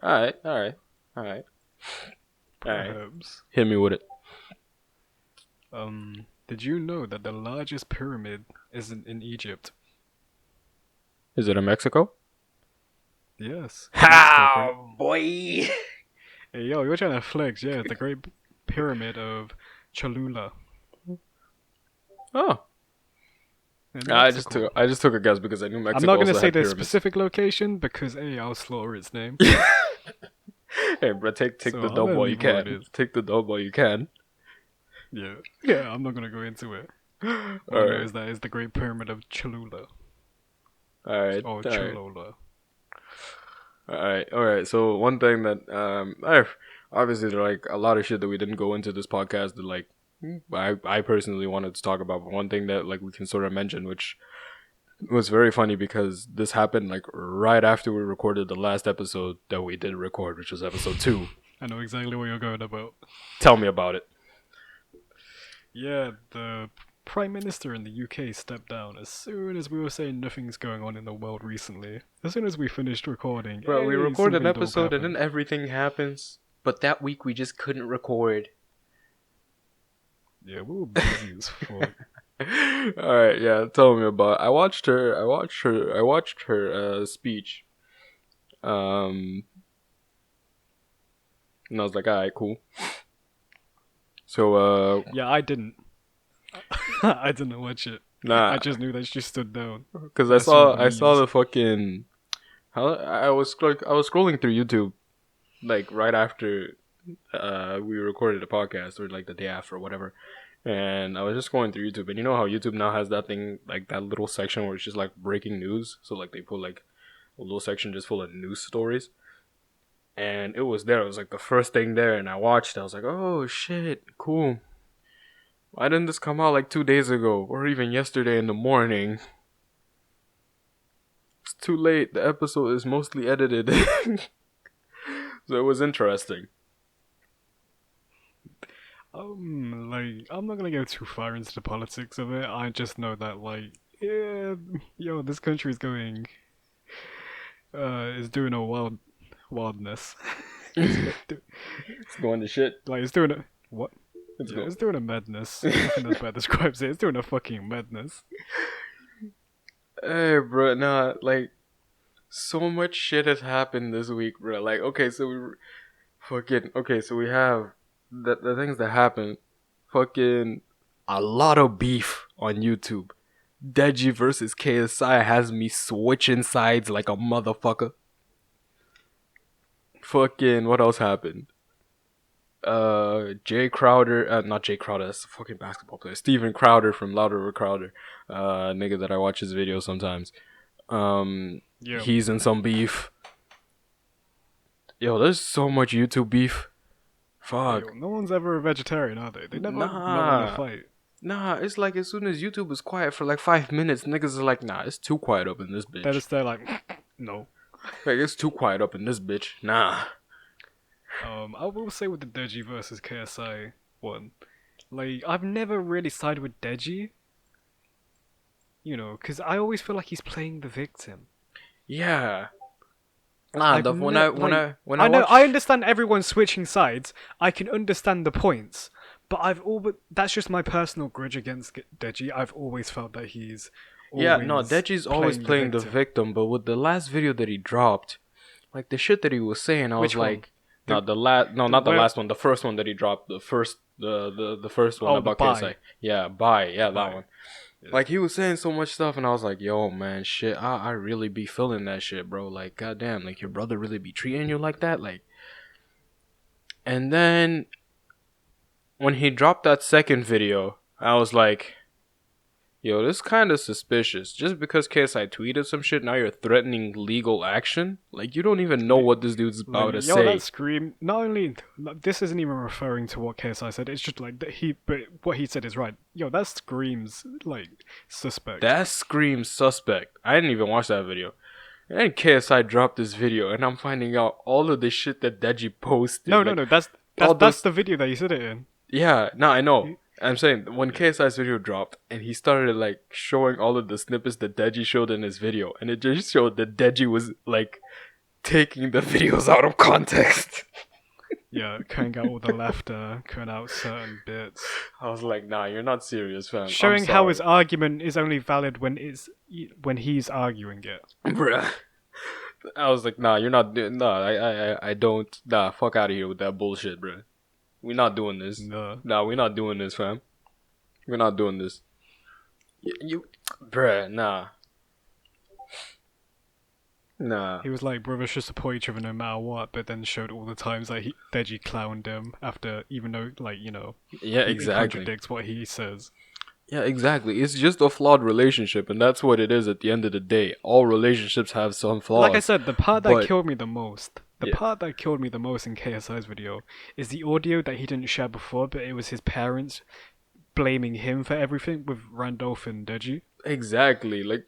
Alright. perhaps. Hit me with it. Did you know that the largest pyramid isn't in Egypt? Is it in Mexico? Yes. Mexico, Ha, boy! Hey, yo, you're trying to flex. Yeah, it's the Great Pyramid of Cholula Oh. in I Mexico. just took a guess because I knew Mexico I'm not gonna also say had the pyramids. specific location because I'll slaughter its name. Hey, bro, take So the I'm dub gonna while you leave it where it can. is. Take the dub while you can. Yeah, I'm not gonna go into it. All I know is that it's the Great Pyramid of Cholula Alright. or Cholula. Alright. So one thing that obviously there are like a lot of shit that we didn't go into this podcast that like I personally wanted to talk about, but one thing that like we can sort of mention, which was very funny because this happened like right after we recorded the last episode that we did record, which was episode 2. I know exactly what you're going about. Tell me about it. Yeah, the Prime Minister in the UK stepped down as soon as we were saying nothing's going on in the world recently. As soon as we finished recording, Bro, we hey, record an something dope episode and happened. then everything happens, but that week we just couldn't record. Yeah, we were busy as fuck. Alright, yeah, tell me about it. I watched her speech. And I was like, alright, cool. So Yeah, I didn't. I didn't watch it. nah, I just knew that she stood down. because I saw the I saw memes. the fucking I was scrolling through YouTube like right after we recorded the podcast or like the day after or whatever. And I was just going through YouTube, and you know how YouTube now has that thing, like that little section where it's just like breaking news. So like they put like a little section just full of news stories, and it was there. It was like the first thing there, and I watched it. I was like, oh shit, cool. Why didn't this come out like 2 days ago or even yesterday in the morning? It's too late. The episode is mostly edited. So it was interesting. Like, I'm not gonna go too far into the politics of it. I just know that, like, yeah, yo, this country is doing a wildness. It's going to shit. Like, it's doing a, what? It's Yeah, going. it's doing a madness. I think that's better describes it. It's doing a fucking madness. Hey, bro, nah, like, so much shit has happened this week, bro. Like, okay, so we have the things that happened. Fucking a lot of beef on YouTube. Deji versus KSI has me switching sides like a motherfucker. Fucking, what else happened? Jay Crowder, not Jay Crowder, that's a fucking basketball player. Steven Crowder from Louder with Crowder, nigga that I watch his videos sometimes. Yeah. He's in some beef. Yo, there's so much YouTube beef. Fuck. Yo, no one's ever a vegetarian, are they? They never not Nah. want to fight. Nah, it's like as soon as YouTube is quiet for like 5 minutes, niggas are like, nah, it's too quiet up in this bitch. They're just there like, no. Like, it's too quiet up in this bitch. Nah. I will say with the Deji versus KSI one, like, I've never really sided with Deji. You know, because I always feel like he's playing the victim. Yeah. Nah, I I understand everyone switching sides. I can understand the points, but that's just my personal grudge against Deji. I've always felt that he's Yeah, no, always Deji's always playing the victim. victim, but with the last video that he dropped, like the shit that he was saying, I was Which one? like, no, not the last one, the first one that he dropped, the first one Oh, the about KSI. bye. Yeah, bye, yeah, that Bye. one. Yeah. Like he was saying so much stuff, and I was like, yo, man, shit, I really be feeling that shit, bro. Like, goddamn, like your brother really be treating you like that, like. And then when he dropped that second video, I was like, yo, this kind of suspicious. Just because KSI tweeted some shit, now you're threatening legal action? Like, you don't even know what this dude's about to Yo, that say. scream. Not only this isn't even referring to what KSI said. It's just like but what he said is right. Yo, that screams like suspect. That screams suspect. I didn't even watch that video. And then KSI dropped this video, and I'm finding out all of the shit that Deji posted. No, like, no, no. That's the video that he said it in. Yeah, no, I know. I'm saying when KSI's video dropped and he started like showing all of the snippets that Deji showed in his video, and it just showed that Deji was like taking the videos out of context. Yeah, cutting out all the laughter, cutting out certain bits. I was like, nah, you're not serious, fam. Showing how his argument is only valid when he's arguing it. Bruh. I was like, nah, you're not doing. Nah, I don't. Nah, fuck out of here with that bullshit, bruh. We're not doing this. No. Nah, we're not doing this, fam. We're not doing this. Bruh, nah. Nah. He was like, brothers should support each other no matter what, but then showed all the times that Deji clowned him after, even though, like, you know, Yeah, it exactly. contradicts what he says. Yeah, exactly. It's just a flawed relationship, and that's what it is at the end of the day. All relationships have some flaws. Like I said, the part that but- killed me the most, Yeah. part that killed me the most in KSI's video is the audio that he didn't share before, but it was his parents blaming him for everything with Randolph and Deji. Exactly. Like,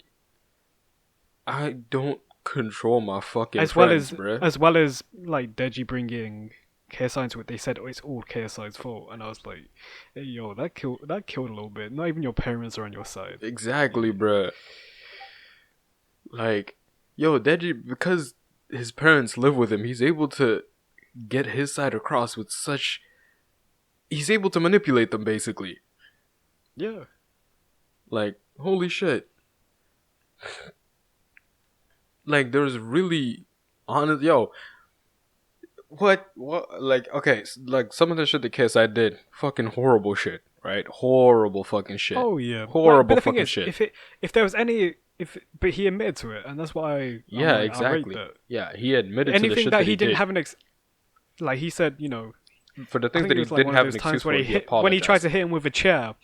I don't control my fucking As friends, bruh. well as like Deji bringing KSI into it, they said, "Oh, it's all KSI's fault," and I was like, "Hey, yo, that killed a little bit. Not even your parents are on your side." Exactly, bruh. Like, yo, Deji, because his parents live with him, he's able to get his side across with such. He's able to manipulate them, basically. Yeah. Like, holy shit. Like, there's really honest. Yo, what, like, okay, like, some of the shit that KSI did, fucking horrible shit, right? Horrible fucking shit. Oh yeah. Horrible but the thing fucking is, shit. if there was any, but he admitted to it, and that's why. Yeah, I exactly. rate that. Yeah, he admitted to the Anything shit that he didn't did. have like he said, you know, For the I things think that it he was like didn't one have of an those times excuse for, when he apologized. when he tried to hit him with a chair,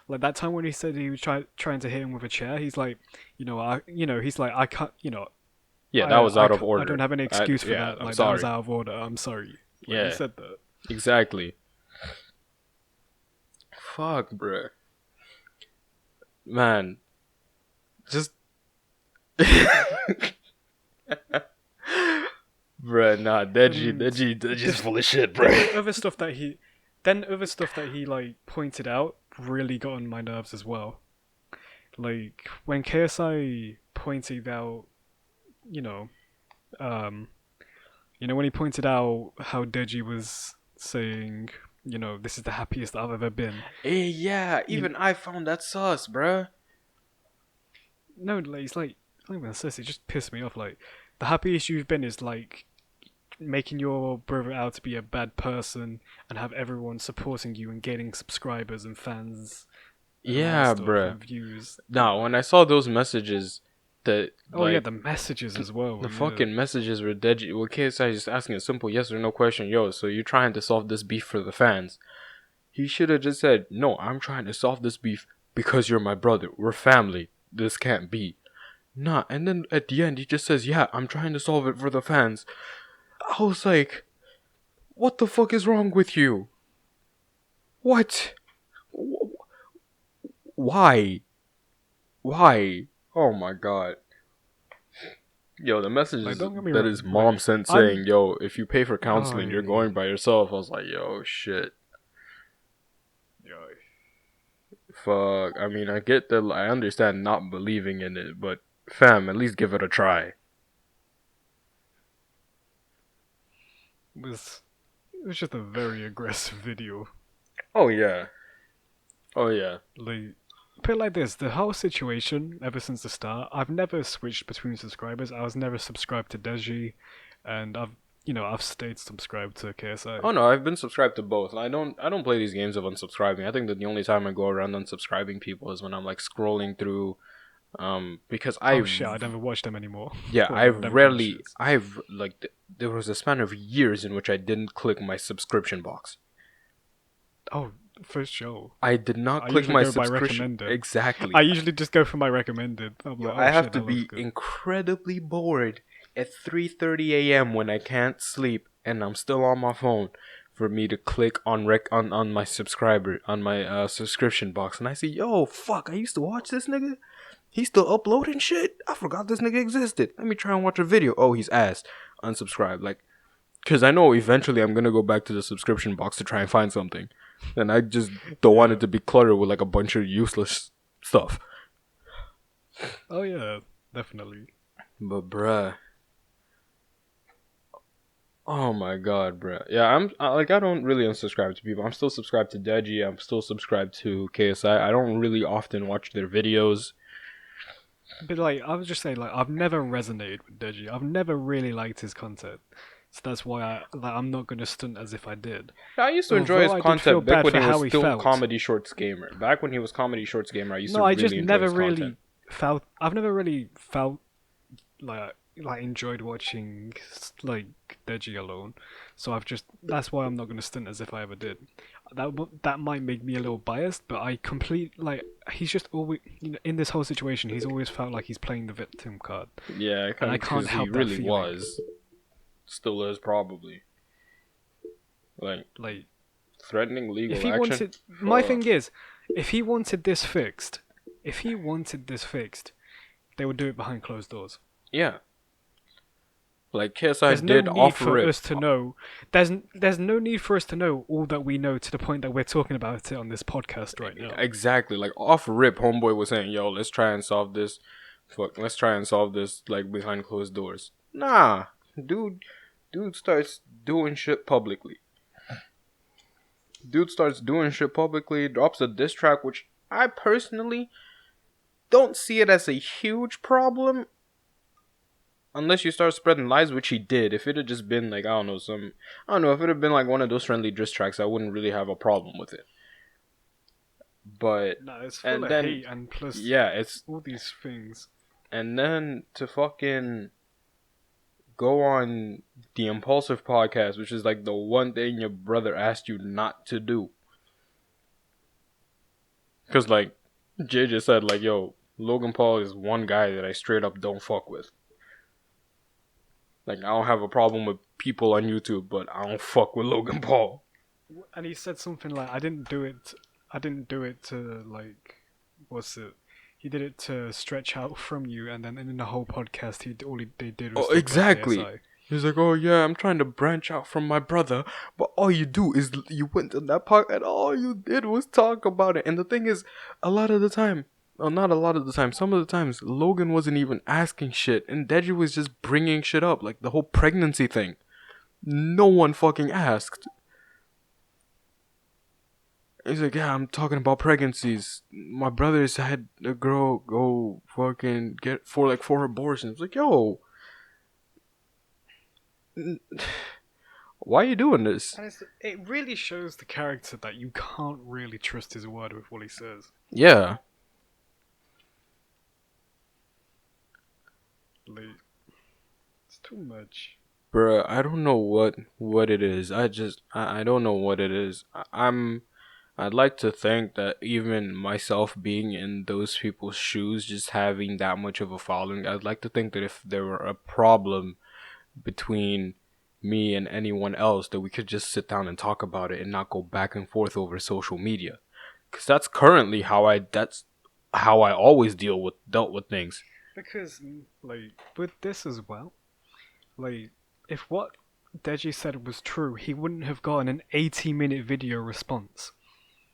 like that time when he said he was trying to hit him with a chair. He's like, he's like, I can't, Yeah, that was out of order. I don't have any excuse for that. I'm Like sorry. that was out of order. I'm sorry. Like, Yeah. he said that. Exactly. Fuck, bruh. Man. Just. Bruh, nah, Deji's full of shit, bruh. Other stuff that he like pointed out really got on my nerves as well. Like when KSI pointed out, when he pointed out how Deji was saying, this is the happiest I've ever been. Hey, yeah, even I found that sus, bruh. No, like it's like not even sus. It just pissed me off. Like the happiest you've been is like making your brother out to be a bad person and have everyone supporting you and gaining subscribers and fans. And all that Yeah, stuff bruh. and views. Nah, when I saw those messages, that Oh yeah, like, the messages as well. the yeah. fucking messages were Deji. Well, KSI just asking a simple yes or no question. Yo, so you're trying to solve this beef for the fans? He should have just said, no, I'm trying to solve this beef because you're my brother. We're family. This can't be. Nah, and then at the end, he just says, yeah, I'm trying to solve it for the fans. I was like, what the fuck is wrong with you? What? Why? Why? Oh my god. Yo, the message Like, don't get me that wrong, his mom like, sent I'm- saying, yo, if you pay for counseling, Oh, you're yeah. going by yourself. I was like, yo, shit. Fuck. I mean, I understand not believing in it, but fam, at least give it a try. It was just a very aggressive video. Oh, yeah. Oh, yeah. Like put it like this: the whole situation, ever since the start, I've never switched between subscribers. I was never subscribed to Deji, and I've stayed subscribed to KSI. Oh no, I've been subscribed to both. I don't play these games of unsubscribing. I think that the only time I go around unsubscribing people is when I'm like scrolling through, because Oh shit, I never watch them anymore. yeah, Like, I've them rarely, shits. I've like there was a span of years in which I didn't click my subscription box. Oh, for sure. I did not I click usually my go by subscription. recommended. Exactly. I usually just go for my recommended. I'm Yo, like, I oh have shit, to that looks be good. incredibly bored at 3:30 a.m. when I can't sleep and I'm still on my phone for me to click on on my subscription box, and I see, yo, fuck, I used to watch this nigga. He's still uploading shit. I forgot this nigga existed. Let me try and watch a video. Oh, he's ass. Unsubscribe. Like, because I know eventually I'm gonna go back to the subscription box to try and find something, and I just don't want it to be cluttered with like a bunch of useless stuff. Oh yeah, definitely. But bruh, oh my god, bruh. Yeah, I don't really unsubscribe to people. I'm still subscribed to Deji. I'm still subscribed to KSI. I don't really often watch their videos. But like, I was just saying, like, I've never resonated with Deji. I've never really liked his content, so that's why I'm not gonna stunt as if I did. I used to enjoy his Although I did feel content back bad when for he was how he still felt. Comedy Shorts Gamer. Back when he was Comedy Shorts Gamer, I used to No, I just really enjoy never his really content. felt. I've never really felt like enjoyed watching like Deji alone. So that's why I'm not gonna stunt as if I ever did. That might make me a little biased, but he's just always in this whole situation. He's always felt like he's playing the victim card, Yeah, and I can't because he help that really feeling. was. Still is, probably. Like, Like, threatening legal if he action. wanted, my thing is, if he wanted this fixed, they would do it behind closed doors. Yeah. Like, KSI There's no did need off for rip. us to know. There's no need for us to know all that we know to the point that we're talking about it on this podcast right now. Exactly. Like, off rip, homeboy was saying, yo, let's try and solve this. Let's try and solve this, like, behind closed doors. Nah. Dude starts doing shit publicly. Drops a diss track, which I personally don't see it as a huge problem. Unless you start spreading lies, which he did. If it had just been like, if it had been like one of those friendly diss tracks, I wouldn't really have a problem with it. But No, it's full of hate and plus it's all these things. And then to fucking go on the Impulsive podcast, which is like the one thing your brother asked you not to do. Because like Jay just said, like, yo, Logan Paul is one guy that I straight up don't fuck with. Like, I don't have a problem with people on YouTube, but I don't fuck with Logan Paul. And he said something like, I didn't do it to like, what's it? He did it to stretch out from you, and then in the whole podcast, they did was talk exactly. about KSI. He's like, oh yeah, I'm trying to branch out from my brother, but all you do is you went to that park and all you did was talk about it. And the thing is, a lot of the time, well, not a lot of the time, some of the times, Logan wasn't even asking shit, and Deji was just bringing shit up, like the whole pregnancy thing. No one fucking asked. He's like, yeah, I'm talking about pregnancies. My brother's had a girl go fucking get for abortions. Like, yo, why are you doing this? And it really shows the character that you can't really trust his word with what he says. Yeah. Like, it's too much. Bruh, I don't know what it is. I don't know what it is. I'd like to think that even myself being in those people's shoes, just having that much of a following, I'd like to think that if there were a problem between me and anyone else, that we could just sit down and talk about it and not go back and forth over social media. Because that's currently how I always dealt with things. Because, like, with this as well, like, if what Deji said was true, he wouldn't have gotten an 80-minute video response.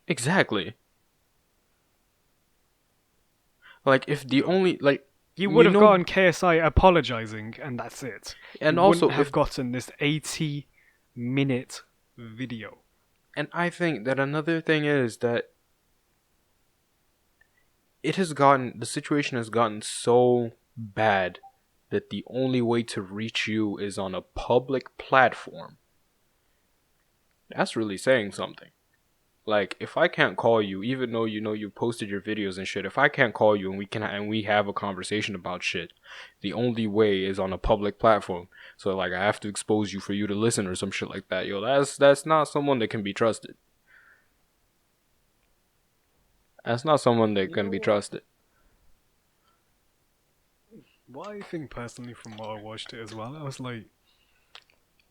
Exactly. Like, if the only, like... You would have gotten KSI apologizing, and that's it. And you also, wouldn't have gotten this 80-minute video. And I think that another thing is that the situation has gotten so bad that the only way to reach you is on a public platform. That's really saying something. Like, if I can't call you, even though you posted your videos and shit, if I can't call you and we have a conversation about shit, the only way is on a public platform. So like, I have to expose you for you to listen or some shit like that. Yo, that's not someone that can be trusted. That's not someone that can be trusted. What I think personally from what I watched it as well, I was like,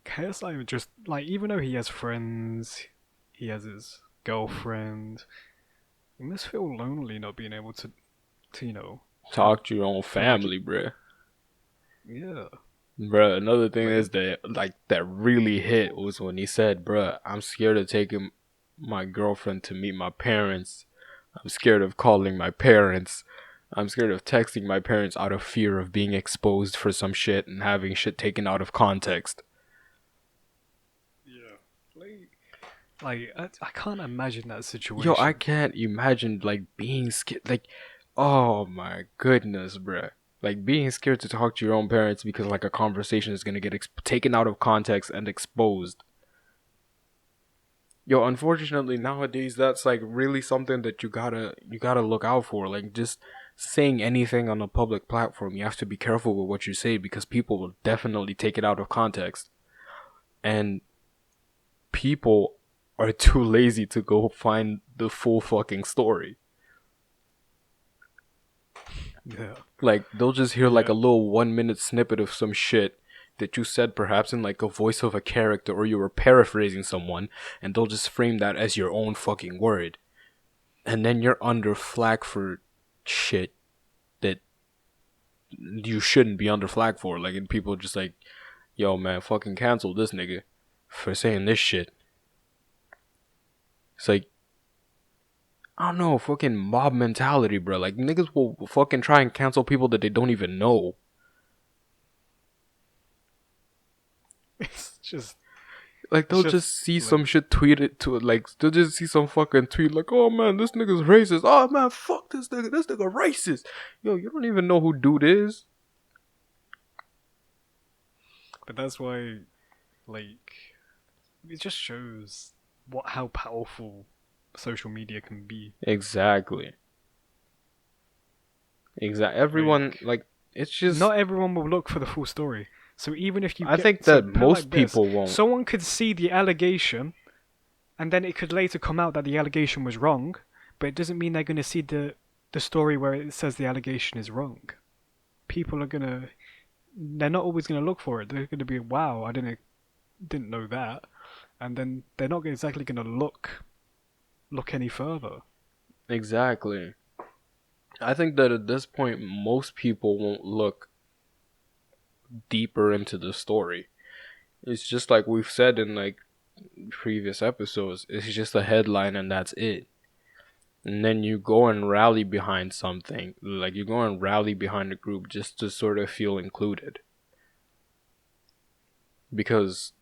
KSI would just like, even though he has friends, he has his girlfriend, he must feel lonely not being able to Talk to your own family, bruh. Yeah. Bruh, another thing is that really hit was when he said, bruh, I'm scared of taking my girlfriend to meet my parents. I'm scared of calling my parents. I'm scared of texting my parents out of fear of being exposed for some shit and having shit taken out of context. Yeah. Like I can't imagine that situation. Yo, I can't imagine, like, being scared. Like, oh my goodness, bruh. Like, being scared to talk to your own parents because, like, a conversation is gonna get taken out of context and exposed. Yo, unfortunately, nowadays, that's, like, really something that you gotta look out for. Like, just saying anything on a public platform, you have to be careful with what you say because people will definitely take it out of context. And people are too lazy to go find the full fucking story. Yeah. Like, they'll just hear like a little 1 minute snippet of some shit that you said perhaps in like a voice of a character or you were paraphrasing someone, and they'll just frame that as your own fucking word. And then you're under flack for shit that you shouldn't be under flack for. Like, and people just like, yo man, fucking cancel this nigga for saying this shit. It's like, I don't know, fucking mob mentality, bro. Like, niggas will fucking try and cancel people that they don't even know. It's just like, they'll just see some shit tweeted to it. Like, they'll just see some fucking tweet like, oh man, this nigga's racist. Oh man, fuck this nigga. This nigga racist. Yo, you don't even know who dude is. But that's why, like, it just shows how powerful social media can be. Exactly. Everyone, like, it's just... Not everyone will look for the full story. So even if you... I think that most people won't. Someone could see the allegation, and then it could later come out that the allegation was wrong, but it doesn't mean they're going to see the story where it says the allegation is wrong. People are going to... They're not always going to look for it. They're going to be, wow, I didn't know that. And then they're not exactly going to look any further. Exactly. I think that at this point, most people won't look deeper into the story. It's just like we've said in like previous episodes, it's just a headline and that's it. And then you go and rally behind something, like you go and rally behind a group just to sort of feel included. Because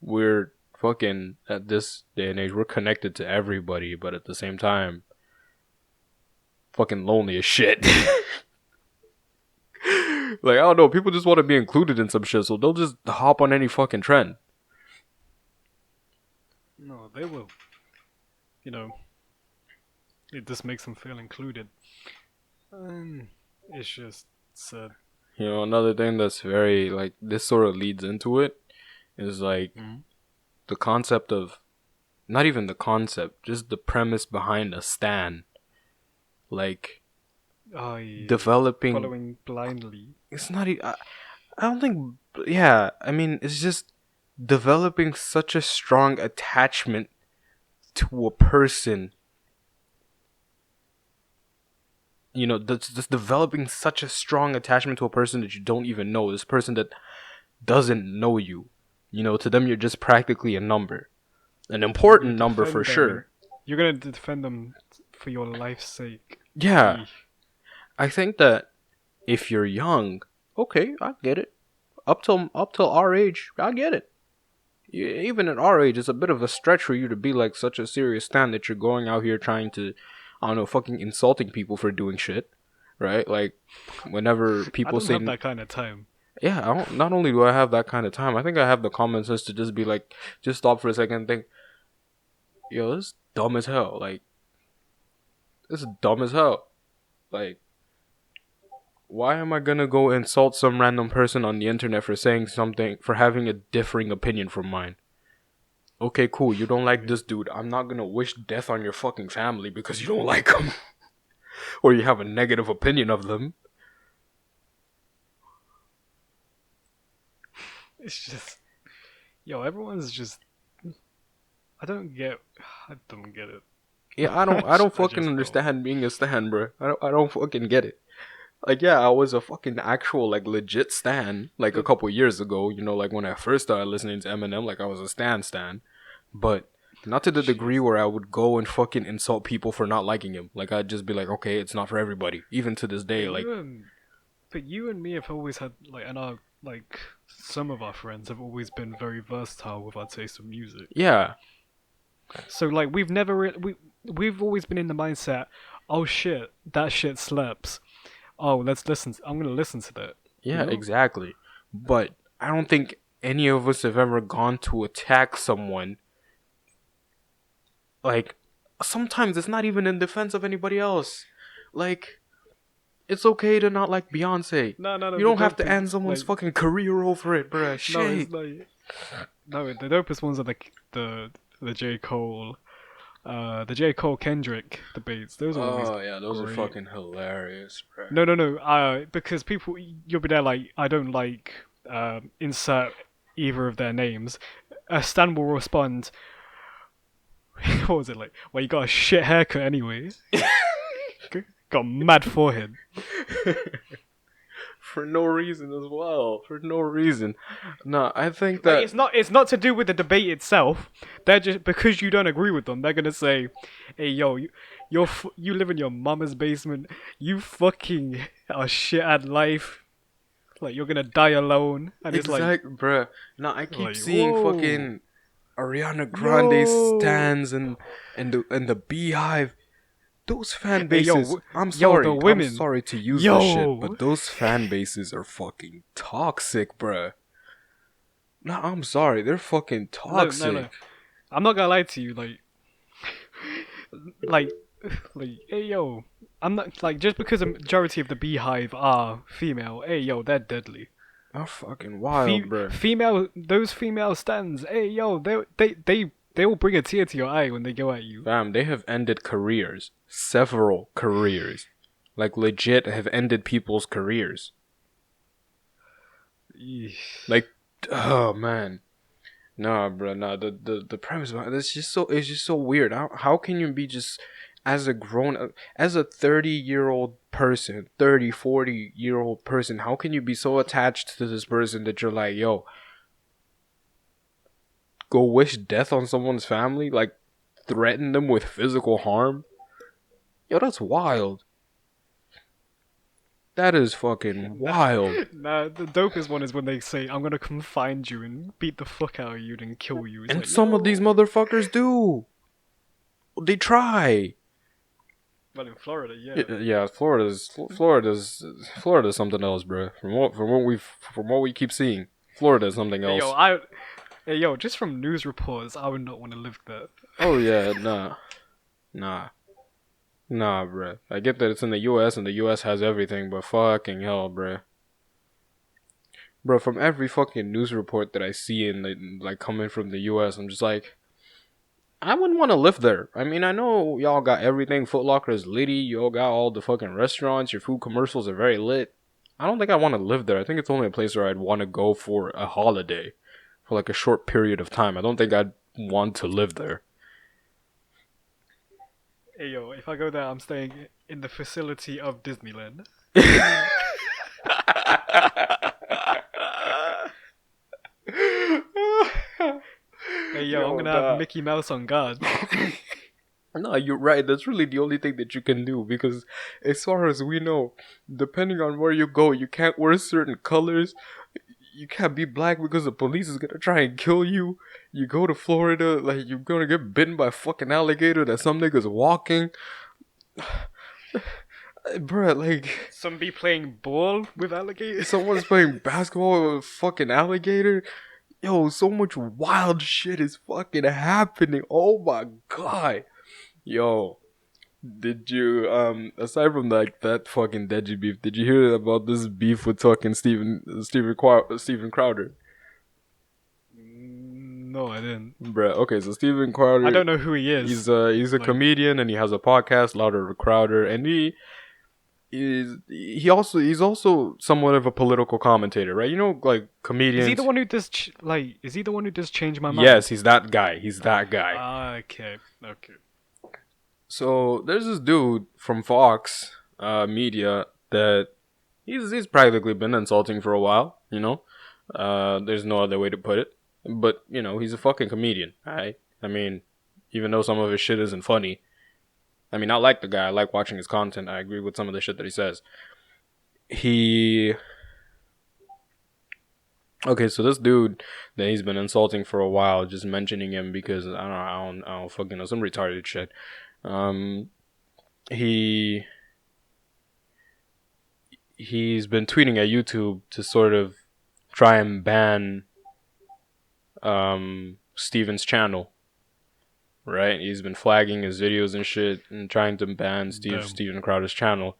we're fucking, at this day and age, we're connected to everybody, but at the same time, fucking lonely as shit. Like, I don't know, people just want to be included in some shit, so they'll just hop on any fucking trend. No, they will. You know, it just makes them feel included. It's just sad. You know, another thing that's very, like, this sort of leads into it, is like, the concept of, not even the concept, just the premise behind a stan. Like, developing... Following blindly. It's not even... I don't think... Yeah, I mean, it's just developing such a strong attachment to a person. You know, just developing such a strong attachment to a person that you don't even know. This person that doesn't know you. You know, to them, you're just practically a number. An important number for sure. You're going to defend them for your life's sake. Yeah. I think that if you're young, okay, I get it. Up till our age, I get it. Even at our age, it's a bit of a stretch for you to be like such a serious stan that you're going out here trying to, I don't know, fucking insulting people for doing shit, right? Like, whenever I people don't say, have that kind of time. yeah, I don't, not only do I have that kind of time, I think I have the common sense to just be like, just stop for a second and think, yo, this is dumb as hell. Like, this is dumb as hell. Like, why am I gonna go insult some random person on the internet for saying something, for having a differing opinion from mine? Okay, cool, you don't like this dude. I'm not gonna wish death on your fucking family because you don't like them. Or you have a negative opinion of them. It's just, yo, everyone's just. I don't get it. Yeah, I don't I fucking just understand being a stan, bro. I don't fucking get it. Like, yeah, I was a fucking actual, like, legit stan, like, a couple years ago, you know, like, when I first started listening to Eminem, like, I was a stan. But not to the degree where I would go and fucking insult people for not liking him. Like, I'd just be like, okay, it's not for everybody. Even to this day, like, But you and me have always had like, and our like some of our friends have always been very versatile with our taste of music. yeah, So like we've never we've always been in the mindset, oh shit, that shit slaps. Oh, let's listen. I'm gonna listen to that. yeah, You know? exactly. But I don't think any of us have ever gone to attack someone. Like, sometimes it's not even in defense of anybody else. Like, it's okay to not like Beyonce. No. You don't have to end someone's fucking career over it, bruh. No, Shit. it's like no. The dopest ones are the J Cole, the J Cole Kendrick debates. Those are always Yeah, those great. are fucking hilarious, bruh. No. Because people, you'll be there like, I don't like insert either of their names. Stan will respond. What was it like? Well, you got a shit haircut anyway. Got a mad forehead. For no reason as well. For no reason. No, I think Like, that it's not to do with the debate itself. They're just, because you don't agree with them, they're gonna say, "Hey, yo, you live in your mama's basement. You fucking are shit at life. Like, you're gonna die alone." And it's like, bruh. No, I keep like, seeing whoa. fucking Ariana Grande Yo. stands and the Beehive. Those fan Hey, yo, bases. I'm yo, sorry. the women. I'm sorry to use Yo. this shit, but those fan bases are fucking toxic, bruh. No, I'm sorry. They're fucking toxic. No. I'm not gonna lie to you, like, hey yo, I'm not like, just because a majority of the Beehive are female. Hey yo, they're deadly. They're fucking wild, bruh. Those female stands. Hey yo, they will bring a tear to your eye when they go at you. Fam, they have ended careers. Several careers. Like, legit have ended people's careers. Eesh. Like, oh man. Nah, bro, nah. The premise of it's just so weird. How can you be just as a 30-year-old person, 30, 40-year-old person, how can you be so attached to this person that you're like, yo, go wish death on someone's family? Like, threaten them with physical harm? Yo, that's wild. That is fucking wild. Nah, the dopest one is when they say, "I'm gonna come find you and beat the fuck out of you and kill you." It's And like, some yo. of these motherfuckers do. They try. Well, in Florida, yeah. Yeah, Florida's something else, bro. From what we keep seeing, Florida is something else. Hey yo, just from news reports, I would not want to live there. Oh yeah, nah, bro. I get that it's in the U.S. and the U.S. has everything, but fucking hell, bro. Bro, from every fucking news report that I see in like coming from the U.S., I'm just like, I wouldn't want to live there. I mean, I know y'all got everything. Foot Locker is litty. Y'all got all the fucking restaurants. Your food commercials are very lit. I don't think I want to live there. I think it's only a place where I'd want to go for a holiday. For like a short period of time. I don't think I'd want to live there. Hey yo, if I go there, I'm staying in the facility of Disneyland. Hey yo, I'm gonna have Mickey Mouse on guard. No, you're right. That's really the only thing that you can do because, as far as we know, depending on where you go, you can't wear certain colors. You can't be black because the police is gonna try and kill you. You go to Florida, like, you're gonna get bitten by a fucking alligator that some nigga's walking. Bruh, like Some be playing ball with alligators. someone's playing basketball with a fucking alligator. Yo, so much wild shit is fucking happening. Oh my god. Yo, did you aside from like that fucking Deji beef, did you hear about this beef with fucking Steven Crowder? No, I didn't. Bruh, okay, so Steven Crowder, I don't know who he is. he's a comedian and he has a podcast, Louder with Crowder, and he's also somewhat of a political commentator, right? You know, like comedians. Is he the one who does Is he the one who does change my mind? Yes, he's that guy. He's that guy. Okay. So there's this dude from Fox Media that he's practically been insulting for a while. You know, there's no other way to put it. But you know, he's a fucking comedian. Right? I mean, even though some of his shit isn't funny. I mean, I like the guy. I like watching his content. I agree with some of the shit that he says. Okay, so this dude that he's been insulting for a while, just mentioning him because I don't fucking know, some retarded shit. He's been tweeting at YouTube to sort of try and ban Steven's channel. Right? He's been flagging his videos and shit and trying to ban Steven Crowder's channel.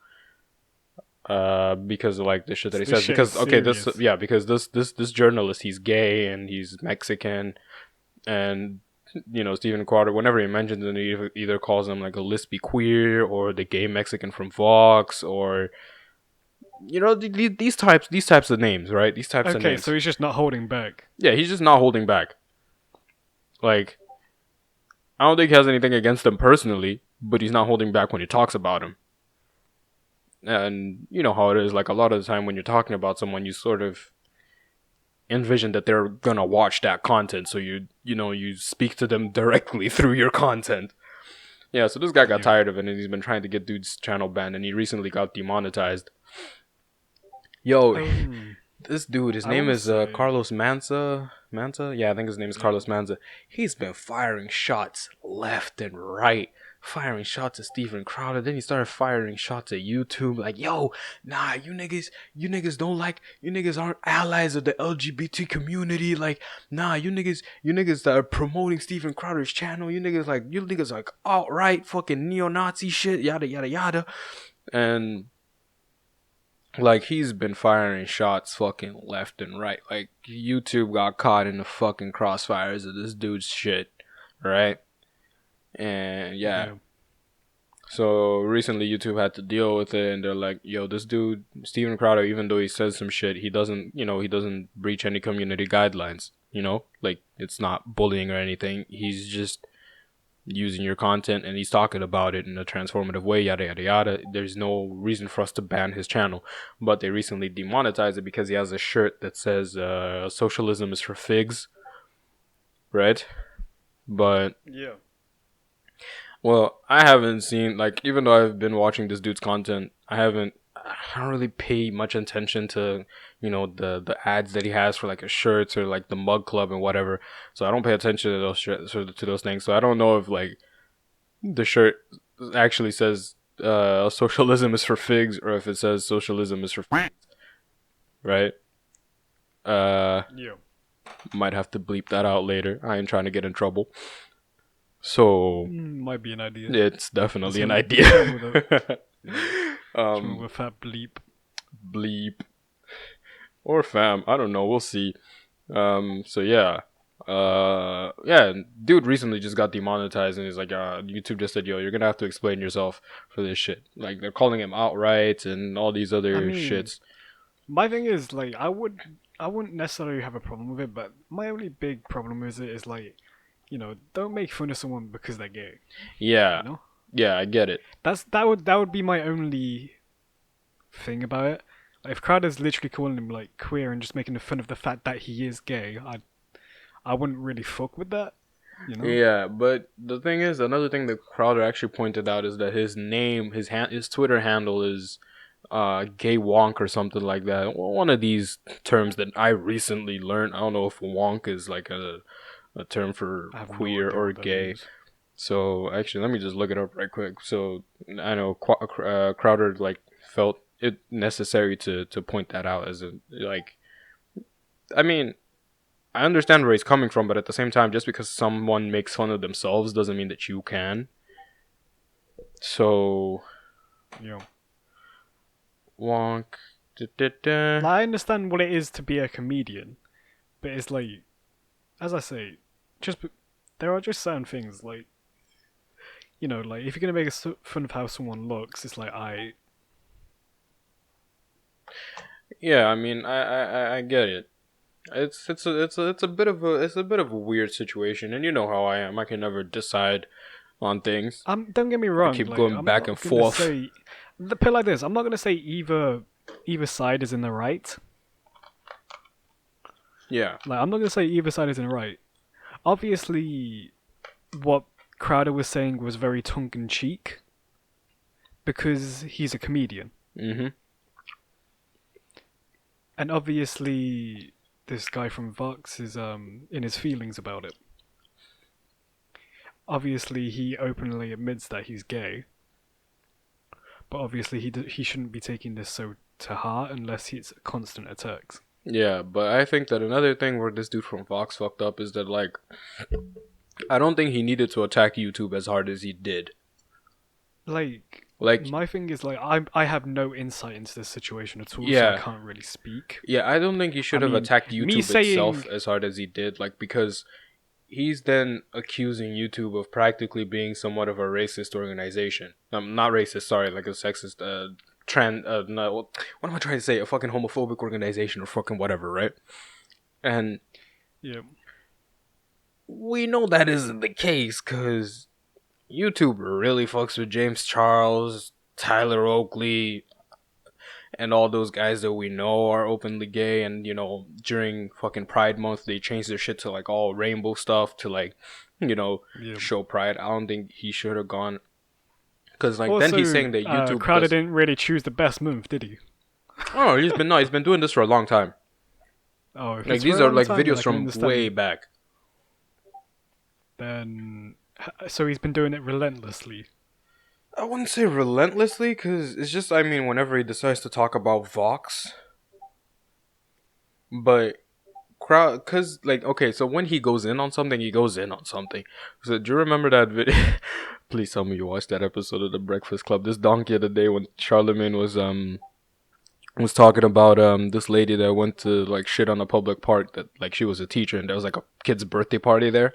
Because of like the shit that he says. Because because this journalist, he's gay and he's Mexican, and you know, Steven Crowder, whenever he mentions it, he either calls him like a lispy queer or the gay Mexican from Vox, or you know, these types of names, right? These types of names. Okay, so he's just not holding back. Yeah, he's just not holding back. Like, I don't think he has anything against him personally, but he's not holding back when he talks about him. And you know how it is, like a lot of the time when you're talking about someone, you sort of envision that they're gonna watch that content, so you speak to them directly through your content. Yeah, so this guy got tired of it, and he's been trying to get dude's channel banned, and he recently got demonetized. Yo, this dude, his name is Carlos Manza. Yeah, I think his name is Carlos Manza. He's been firing shots left and right. Firing shots at Steven Crowder. Then he started firing shots at YouTube. Like, yo, nah, you niggas don't like, you niggas aren't allies of the LGBT community. Like, nah, you niggas that are promoting Steven Crowder's channel. You niggas like outright fucking neo-Nazi shit, yada, yada, yada. And like, he's been firing shots fucking left and right. Like, YouTube got caught in the fucking crossfires of this dude's shit, right? And yeah. So recently YouTube had to deal with it, and they're like, yo, this dude, Steven Crowder, even though he says some shit, he doesn't breach any community guidelines, you know? Like, it's not bullying or anything. He's just using your content and he's talking about it in a transformative way, yada yada yada. There's no reason for us to ban his channel, but they recently demonetized it because he has a shirt that says socialism is for figs, right? But yeah, well, I haven't seen, like, even though I've been watching this dude's content, I don't really pay much attention to, you know, the ads that he has for like his shirts or like the mug club and whatever. So I don't pay attention to those things. So I don't know if like the shirt actually says socialism is for figs or if it says socialism is for figs. Right? Yeah. Might have to bleep that out later. I ain't trying to get in trouble. So might be an idea. It's definitely an idea. With a fat bleep or fam, I don't know, we'll see. So yeah, dude recently just got demonetized, and he's like, YouTube just said, yo, you're gonna have to explain yourself for this shit. Like, they're calling him outright and all these other shits. My thing is, like, I wouldn't necessarily have a problem with it, but my only big problem with it is, like, you know, don't make fun of someone because they're gay. Yeah. You know? Yeah, I get it. That would be my only thing about it. Like, if Crowder's literally calling him like queer and just making fun of the fact that he is gay, I wouldn't really fuck with that. You know? Yeah, but the thing is, another thing that Crowder actually pointed out is that his name, his Twitter handle is gay wonk or something like that. One of these terms that I recently learned. I don't know if wonk is like a term for queer or gay. So actually, let me just look it up right quick. So I know Crowder like felt it necessary to point that out as a like. I mean, I understand where he's coming from, but at the same time, just because someone makes fun of themselves doesn't mean that you can. So, Yeah. wonk. Like, I understand what it is to be a comedian, but it's like, as I say, there are just certain things like, like if you're gonna make fun of how someone looks, it's like Yeah, I mean, I get it. It's a bit of a weird situation, and you know how I am. I can never decide on things. don't get me I wrong. keep Like going I'm back and not gonna forth. say, put it like this. I'm not gonna say either side is in the right. Yeah. Like I'm not gonna say either side is in the right. Obviously, what Crowder was saying was very tongue in cheek because he's a comedian, Mm-hmm. and obviously this guy from Vox is in his feelings about it. Obviously, he openly admits that he's gay, but obviously he shouldn't be taking this so to heart unless it's constant attacks. Yeah, but I think that another thing where this dude from Fox fucked up is that like I don't think he needed to attack YouTube as hard as he did. Like My thing is like I have no insight into this situation at all, so I yeah. can't really speak. Yeah, I don't think he should I have mean, attacked me YouTube itself saying as hard as he did, like because he's then accusing YouTube of practically being somewhat of a racist organization. Not racist, sorry, like a sexist, no, what am I trying to say? A fucking homophobic organization or fucking whatever, right? And yeah, we know that isn't the case because YouTube really fucks with James Charles, Tyler Oakley, and all those guys that we know are openly gay. And during fucking Pride Month, they changed their shit to like all rainbow stuff to like, yeah. show pride. I don't think he should have gone because like then he's Also, saying that YouTube Crowder does. didn't really choose the best move, did he? Oh, he's been doing this for a long time. Oh, if Like it's for these a are long like time, then videos I can from way understand. back. Then, so he's been doing it relentlessly. I wouldn't say relentlessly because it's just I mean whenever he decides to talk about Vox, but crowd because like okay, so when he goes in on something, he goes in on something. So do you remember that video? Please tell me you watched that episode of the Breakfast Club. This donkey of the day when Charlemagne was talking about this lady that went to like shit on a public park that like she was a teacher and there was like a kid's birthday party there.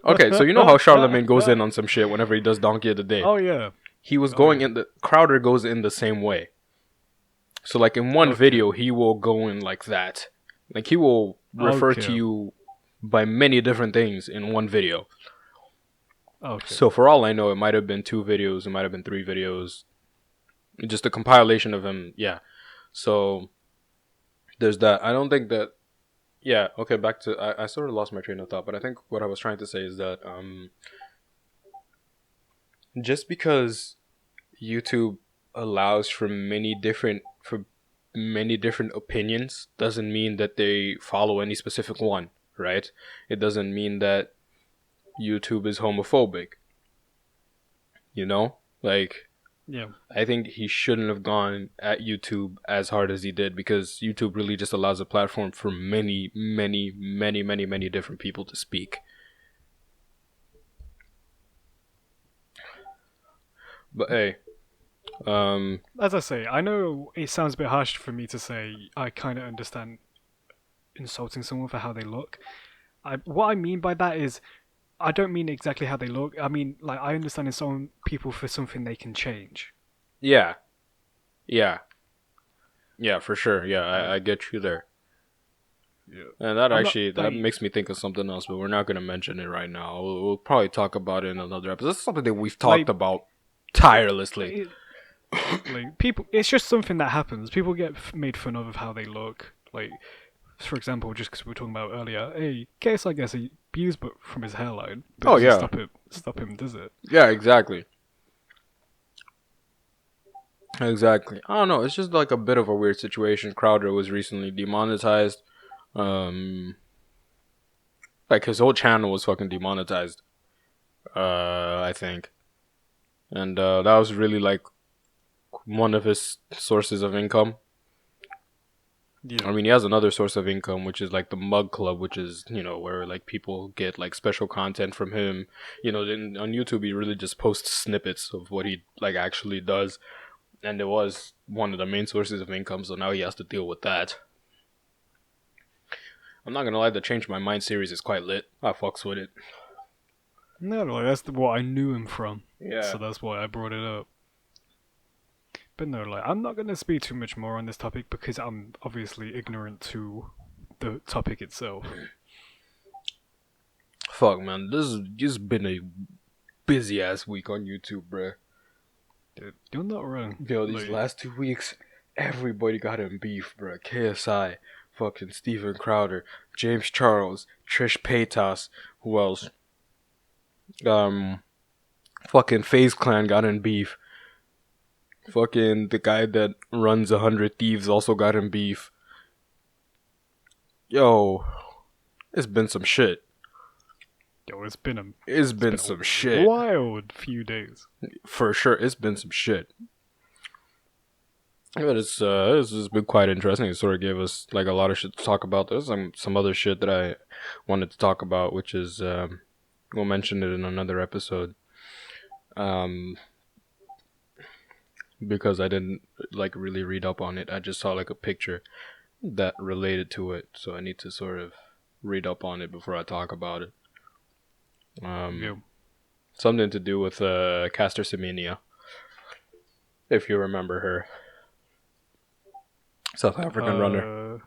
Okay, so you know how Charlemagne goes in on some shit whenever he does donkey of the day. Oh yeah. He was Oh going yeah. in the Crowder goes in the same way. So like in one Okay. video he will go in like that. Like he will refer to Okay. you by many different things in one video. Okay. So for all I know, it might have been 2 videos, it might have been 3 videos. Just a compilation of him, yeah. So there's that. I don't think that yeah, okay, back to I sort of lost my train of thought, but I think what I was trying to say is that just because YouTube allows for many different opinions doesn't mean that they follow any specific one, right? It doesn't mean that YouTube is homophobic. Like Yeah. I think he shouldn't have gone at YouTube as hard as he did because YouTube really just allows a platform for many, many, many, many, many different people to speak. But hey, As I say, I know it sounds a bit harsh for me to say. I kind of understand insulting someone for how they look. What I mean by that is, I don't mean exactly how they look. I mean, like, I understand insulting people for something they can change. yeah, yeah, yeah, for sure. Yeah, Like, I get you there. yeah. And that I'm not actually that like makes me think of something else, but we're not gonna mention it right now. We'll probably talk about it in another episode. This is something that we've talked like about tirelessly. it, like people. It's just something that happens. People get made fun of how they look. Like, for example, just because we were talking about earlier, hey, guess I guess he abused but from his hairline, but Oh does it yeah, stop him, does it? yeah, exactly. Exactly. I don't know. It's just like a bit of a weird situation. Crowder was recently demonetized. Um, like his whole channel was fucking demonetized. I think, and that was really like one of his sources of income. Yeah. I mean, he has another source of income, which is like the Mug Club, which is, where like people get like special content from him. Then on YouTube, he really just posts snippets of what he like actually does, and it was one of the main sources of income. So now he has to deal with that. I'm not gonna lie, the Change My Mind series is quite lit. I fucks with it. No, like that's what I knew him from. Yeah. So that's why I brought it up. But no, like I'm not gonna speak too much more on this topic because I'm obviously ignorant to the topic itself. Fuck, man, this has just been a busy ass week on YouTube, bruh. Dude, you're not wrong. Yo, these last 2 weeks, everybody got in beef, bruh. KSI, fucking Steven Crowder, James Charles, Trish Paytas, who else? Fucking FaZe Clan got in beef. Fucking the guy that runs 100 Thieves also got in beef. Yo, it's been some shit. Yo, it's been some shit. Wild few days. For sure, it's been some shit. But it's been quite interesting. It sort of gave us like a lot of shit to talk about. There's some other shit that I wanted to talk about, which is we'll mention it in another episode. Because I didn't like really read up on it. I just saw like a picture that related to it, so I need to sort of read up on it before I talk about it. Something to do with Caster Semenya, if you remember her, South African runner.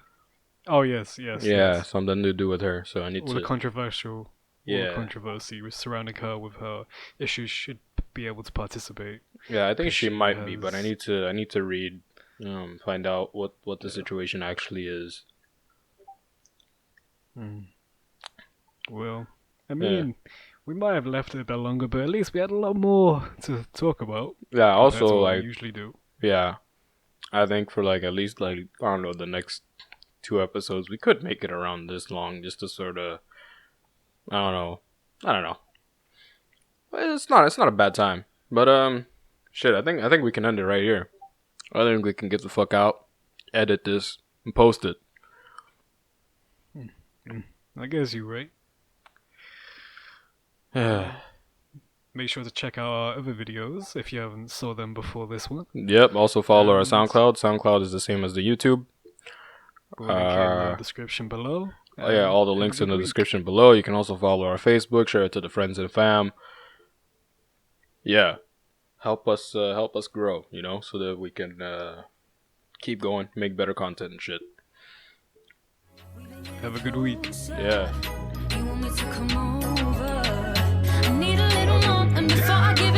Oh yes. Yeah, something to do with her. So I need all to. The controversy surrounding her with her issues should be able to participate. Yeah, I think she might be, but I need to read, find out what the situation actually is. Well, I mean, we might have left it a bit longer, but at least we had a lot more to talk about. Yeah, also like we usually do. Yeah, I think for like at least like I don't know, the next 2 episodes we could make it around this long, just to sort of I don't know. But it's not a bad time. But shit, I think we can end it right here. I think we can get the fuck out, edit this, and post it. I guess you're right. Make sure to check out our other videos if you haven't saw them before this one. Yep. Also follow our SoundCloud. SoundCloud is the same as the YouTube. We'll link in the description below. Oh yeah, all the links in the description below. You can also follow our Facebook, share it to the friends and fam. Yeah, help us grow, so that we can keep going, make better content and shit. Have a good week. Yeah. You want me to come over? I need a little more, and before I give